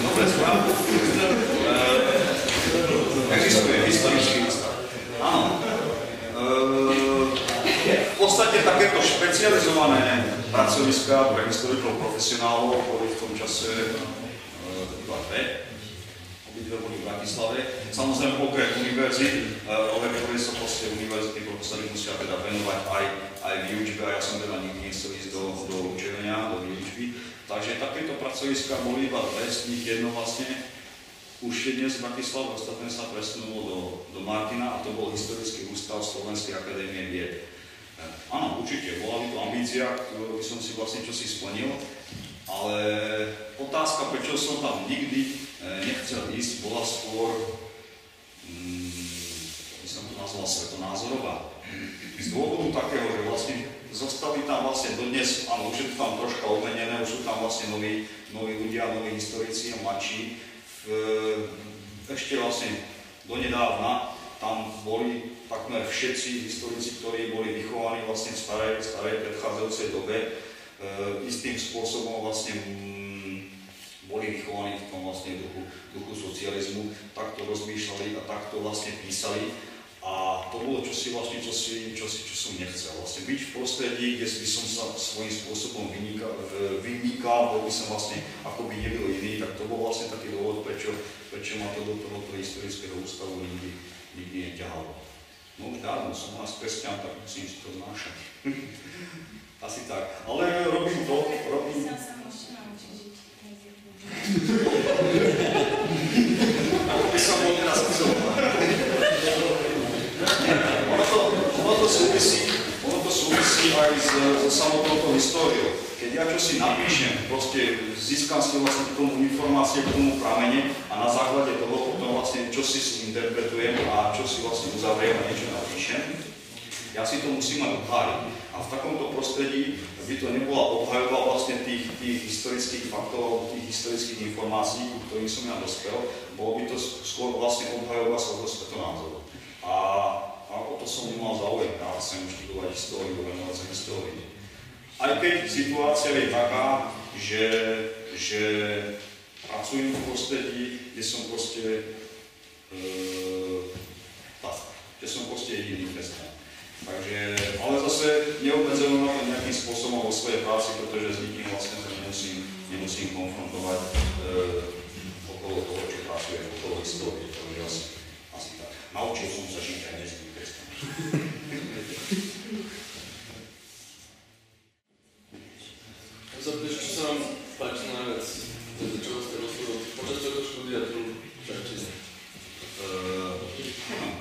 Speaker 1: Dobre, správne. Existuje historický ústav. Áno. V podstate takéto špecializované pracoviska pre historikov profesionálov boli v tom čase iba dve. Obidve boli v Bratislave. Samozrejme okrem univerzít, ktoré sa proste univerzity profesori musia teda venovať aj výučbe a ja som teda nikdy nechcel ísť do učenia, do výučby. Takže takéto pracoviska boli iba dve, z nich jedno vlastne už je dnes v Bratislave, ostatné sa presunulo do Martina a to bol Historický ústav Slovenskej akadémie vied. Áno, určite, bola by to ambícia, ktorú by som si vlastne čosi splnil, ale otázka, prečo som tam nikdy nechcel ísť, bola skôr, by som to nazval svetonázorová. Z dôvodu takého, že vlastne zostali tam vlastne dodnes, áno, už je to tam troška obmenené, už sú tam vlastne noví ľudia, noví historici a mladší. Ešte vlastne donedávna tam boli takmer všetci historici, ktorí boli vychovaní vlastne v starej predchádzajúcej dobe, istým spôsobom vlastne boli vychovaní v tom vlastne duchu socializmu, takto rozmýšľali a takto vlastne písali. A to bolo čosi vlastne, čo som nechcel. Vlastne byť v prostredí, kde by som sa svojím spôsobom vymýkal, bol by som vlastne ako by nebyl iný, tak to bol vlastne taký dôvod, prečo ma to do tohoto historického ústavu nikdy neťahalo. No už dávno som vás kresťan, tak musím si to znášať. Asi tak. Ale robím to,
Speaker 8: Som sa môžete naučiť žiť.
Speaker 1: Ako by som bol teraz chcel. Ono to súvisí aj so samotnou históriou. Keď ja čosi napíšem, proste získam si vlastne k tomu informácie, k tomu pramene a na základe toho potom vlastne čosi si interpretujem a čosi vlastne uzavriem a niečo napíšem, ja si to musím mať obhájiť. A v takomto prostredí by to nebola obhajoba vlastne tých historických faktov, tých historických informácií, ku ktorým som ja dospel, bolo by to skôr vlastne obhajoba svojho svetonázoru. A o to som nemal záujem, ja chcem študovať históriu, venovať sa histórii. Aj keď situácia je taká, že pracujem v prostredí, kde som proste jediný kresťan. Takže, ale zase neobmedzujem na to nejakým spôsobom vo svojej práci, pretože s nikým vlastne sa nemusím konfrontovať okolo toho, čo pracujem, okolo histórie, takže asi tak. Naučil som sa žiť aj dnes kresťan.
Speaker 4: Čo sa vám páči najviac? Čo ste rozhodol? Počas toho štúdia tu čačine?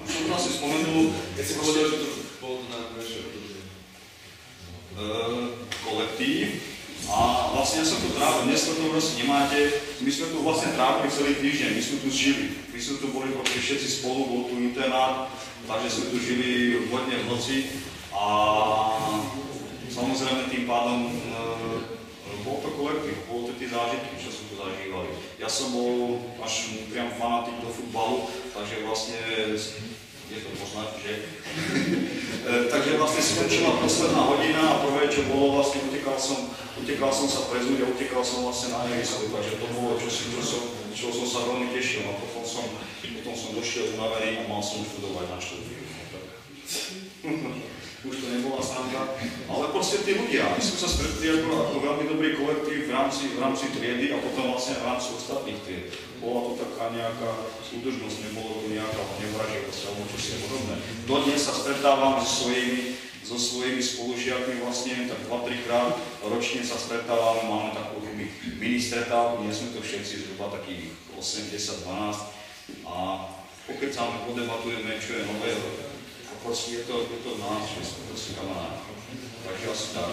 Speaker 1: Už som vlastne spomenul,
Speaker 4: keď si povedal, že to bol najprejšie obdobie.
Speaker 1: Kolektív. A vlastne ja som tu trávil, dnes to proste nemáte, my sme tu vlastne trávili celý týždeň, my sme tu žili. My sme tu boli všetci spolu, bol tu internát, takže sme tu žili hodne v noci a samozrejme tým pádom bol to kolektív, bol to tie zážitky, čo sme tu zažívali. Ja som bol až priam fanatik do futbalu, takže vlastne je to poznať, že? Takže vlastne skončila posledná hodina a prvé, čo bolo, vlastne utekal som sa prezúť a utekal som vlastne na ihrisku, takže to bolo čo som sa veľmi tešil a potom som došiel unavený a mal som študovať na štúdiu. Už to nebola sranda, ale proste tí ľudia, my sme sa stretli ako veľmi dobrý kolektív v rámci triedy a potom vlastne v rámci ostatných tried. Bola tu taká nejaká súdržnosť, nebolo tu nejaká nevraživosť alebo čosi podobné. Dodnes sa stretávame so svojimi spolužiakmi vlastne, tak 2-3 krát ročne sa stretávame, máme takú mini stretávku, nie sme to všetci, zhruba takých 8, 10, 12 a pokecáme, podebatujeme, čo je nové. Proste je to nás, že sme proste kamaráti. Takže asi tak.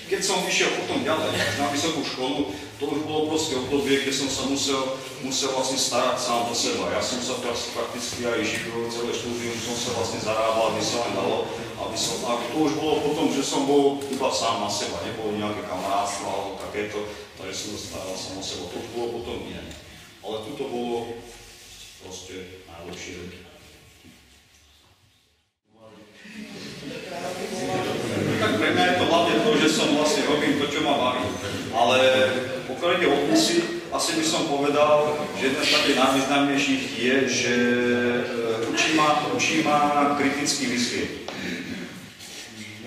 Speaker 1: Keď som išiel potom ďalej, na vysokú školu, to už bolo proste obdobie, kde som sa musel vlastne starať sám o seba. Ja som sa prakticky aj živil, celé štúdium som sa vlastne zarábal, kde sa len dalo, a to už bolo potom, že som bol iba sám na seba, nebolo nejaké kamarátstvo alebo takéto, takže som sa staral sám o seba. To už bolo potom iné. Ale tuto bolo proste najlepšie roky. Tak pre mňa je to hlavne to, že som vlastne robím to, čo ma baví. Ale pokiaľ ide o vkusy, asi by som povedal, že jedna z takých najvýznamnejších je, že učím učí ma kriticky myslieť.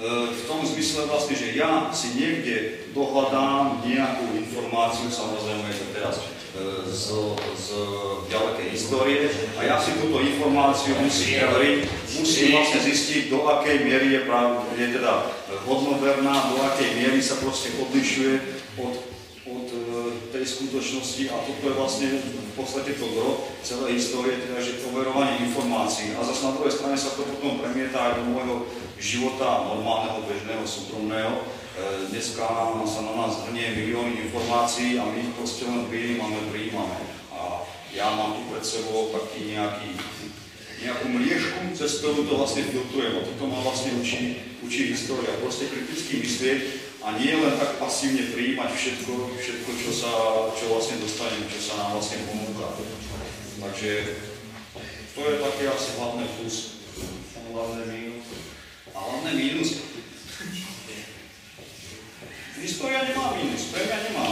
Speaker 1: V tom zmysle vlastne, že ja si niekde dohľadám nejakú informáciu, samozrejme je to teraz z ďalekej histórie, a ja si túto informáciu musím preveriť, musím vlastne zistiť, do akej miery je teda hodnoverná, do akej miery sa proste odlišuje od tej skutočnosti, a toto je vlastne v podstate to gro celej histórie, teda že overovanie informácií. A zase na druhej strane sa to potom premieta aj do môjho života normálneho, bežného, súkromného. Dneska sa na nás hrnie milióny informácií a my ich proste len prijímame. A ja mám tu pred sebou taký nejakú mriežku, cez ktorú to vlastne filtrujem. A toto ma vlastne učí história. Proste kriticky myslieť a nie len tak pasívne prijímať všetko, čo vlastne dostanem, čo sa nám vlastne ponúka. Takže to je také asi hlavné plus, hlavné mínus. A hlavné mínus. História nemá mínus, pre mňa nemá.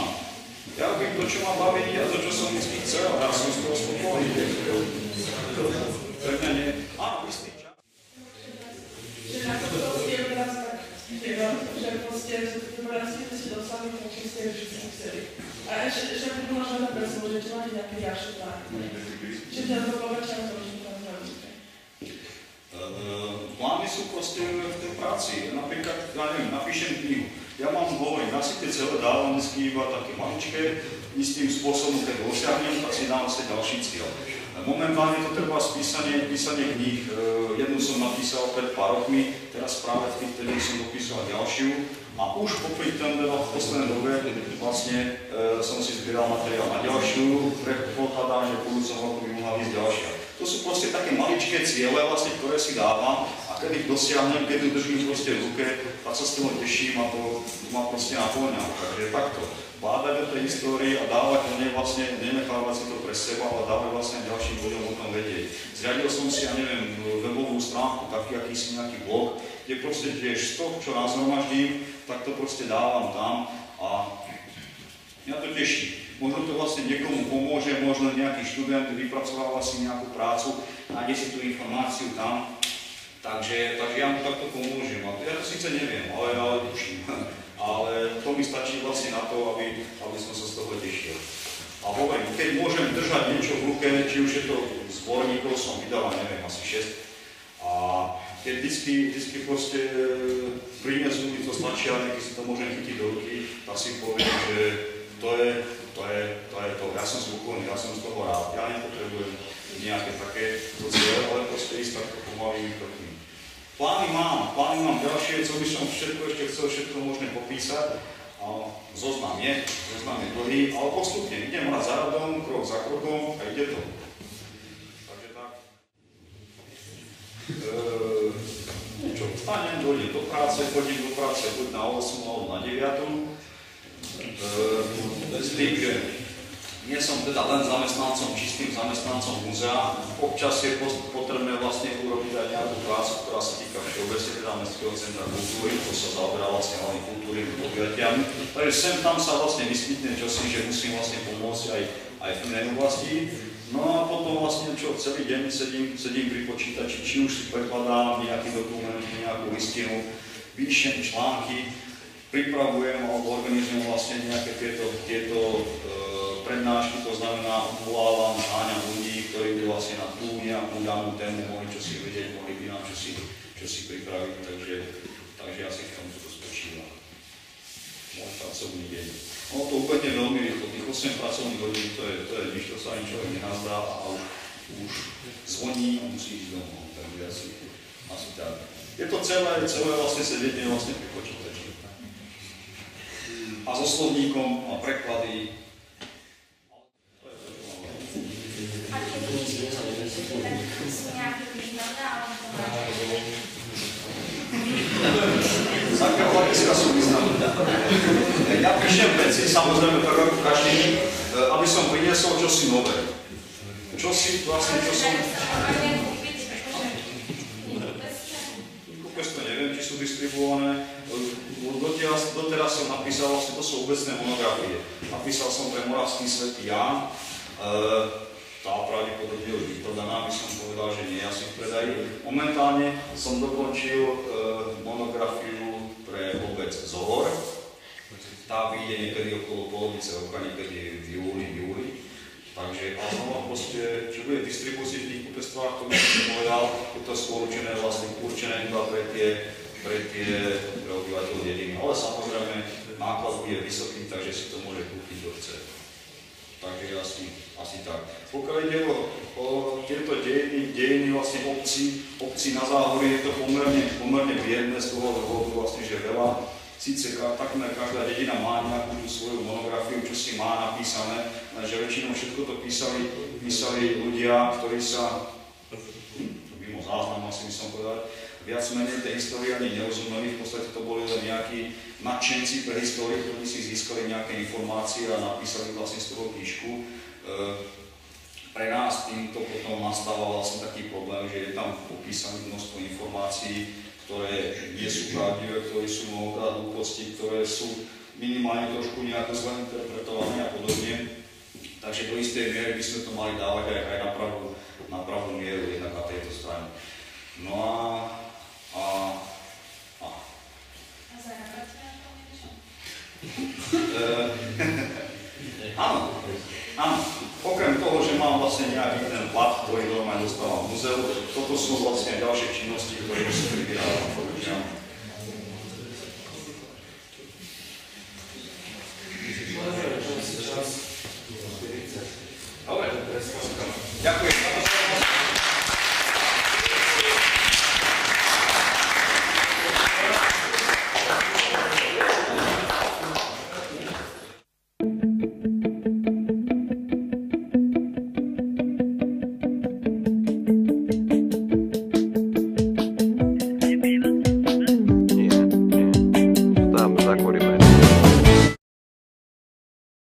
Speaker 1: Ja robím to, čo ma baví, a to, čo som vždy chcel, a ja som z toho spokojný. Pre mňa nie. Áno, istý čas.
Speaker 9: Že na to je teraz tak, že proste si dostali, čo ste vždy chceli. A ešte by bola žiadna presúva, že máte nejaké ďalšie plány. Čiže ťa to povačia to, že tam robíte.
Speaker 1: Plány sú proste v tej práci. Napríklad, ja neviem, napíšem knihu. Ja hovorím, ja si tie celé dávam vždy iba také maličké, istým spôsobom, keď dosiahnem, tak si dám zase ďalší cieľ. Momentálne to treba písanie kníh. Jednu som napísal pred pár rokmi, teraz práve v tých dňoch som dopísal ďalšiu. A už popri tom v poslednej dobe vlastne som si zbieral materiál na ďalšiu, predpokladám, že v budúcom roku by mohla ísť ďalšia. To sú proste také maličké ciele, vlastne, ktoré si dávam, a keď ich dosiahnem, keď ich držím proste v ruke, tak sa z toho teším a to ma proste naplňa. Takže takto. Bádať do tej histórii a dávať o nej vlastne, nenechávať si to pre seba, ale dávať vlastne ďalším ľuďom o tom vedieť. Zriadil som si, ja neviem, webovú stránku, taký akýsi nejaký blog, kde proste tiež z toho, čo nazhromaždím, tak to proste dávam tam a mňa to teší. Možno to vlastne niekomu pomôže, možno nejaký študent vypracováva si nejakú prácu, nájde si tú informáciu tam, takže ja mu takto pomôžem. A ja to síce neviem, ale tuším. Ale to mi stačí vlastne na to, aby som sa z toho tešil. A hovorím, keď môžem držať niečo v ruke, či už je to zborníkov, som vydal, neviem, asi 6. A keď vždy proste prinesú mi to stačia, keď si to môžem chytiť do ruky, tak si poviem, že to je to. Ja som spokojný, ja som z toho rád. Ja nepotrebujem nejaké také cieľe, ale proste ísť takto pomalými krokmi. Plány mám ďalšie, co by som ešte chcel všetko možné popísať. Zoznam je dlhý, ale postupne idem raz za radom, krok za krokom a ide to. Takže tak. Čo vstanem, dojdem do práce, chodím do práce buď na 8 alebo na 9. S tým, že nie som teda len čistým zamestnancom muzea. Občas je potrebné vlastne urobiť aj nejakú prácu, ktorá sa týka všeobecne teda Mestského centra kultúry, to sa zaoberá vlastne hlavne kultúrnymi podujatiami. Takže sem tam sa vlastne vyskytne čosi, že musím vlastne pomôcť aj v inej oblasti. No a potom vlastne celý deň sedím pri počítači, či už si prekladám nejaký dokument, nejakú listinu, píšem články, pripravujem alebo organizujem vlastne nejaké tieto prednášky, to znamená odvolávam, zháňam ľudí, ktorí by vlastne na tú nejakú danú tému mohli čosi vedieť, mohli by nám čosi pripraviť, takže ja si v tom toto spočívam. Môj pracovný deň. No to úplne veľmi rýchlo, tých 8 pracovných hodín, to je nič, to sa ani človek nenazdá a už zvoní a musí ísť domov, takže asi tak. Je to celé vlastne sedieť vlastne pri počítači. A so slovníkom a preklady.
Speaker 8: A tie knižky, tak sú nejaké významné, alebo to máte?
Speaker 1: Také hľadiska sú významné. Ja píšem veci, samozrejme tak ako každý, aby som priniesol čosi nové. Čo som... Kúpes to neviem, či sú distribuované. Doteraz som napísal, vlastne to sú obecné monografie. Napísal som pre Moravský svätý Ján. tá pravdepodobne už vyprodaná, by som povedal, že nie je asi v predaji. Momentálne som dokončil monografiu pre obec Zohor. Tá vyjde niekedy okolo polovice roka, niekedy v júli. Takže a znova proste, čo bude distribúcii v tých kupectvách, to by som povedal, je to skôr určené iba pre obyvateľov dediny. Ale samozrejme, náklad bude vysoký, takže si to môže kúpiť, kto chce. Takže asi tak. Pokiaľ ide o tieto dejiny vlastne obcí na Záhorí, je to pomerne biedné z toho dôvodu vlastne, že veľa. Sice takmer každá dedina má nejakú svoju monografiu, čo si má napísané, že väčšinou všetko to písali ľudia, ktorí sa, mimo záznam asi by som povedal, viac menej tej histórie ani nerozumeli, v podstate to boli len nejakí nadšenci pre históriu, ktorí si získali nejaké informácie a napísali vlastne z toho knižku. Pre nás týmto potom nastával vlastne taký problém, že je tam popísané množstvo informácií, ktoré nie sú pravdivé, ktoré sú mnohokrát hlúposti, ktoré sú minimálne trošku nejako zle interpretované a podobne. Takže do istej miery by sme to mali dávať aj na pravú mieru jednak na tejto strane. No a
Speaker 8: zarábate na tom niečo?
Speaker 1: Áno. Okrem toho, že mám vlastne nejaký ten plat, ktorý normálne dostávam v múzeu, toto sú vlastne ďalšie činnosti, ktoré sú pribiehajú. Dobre, ďakujem.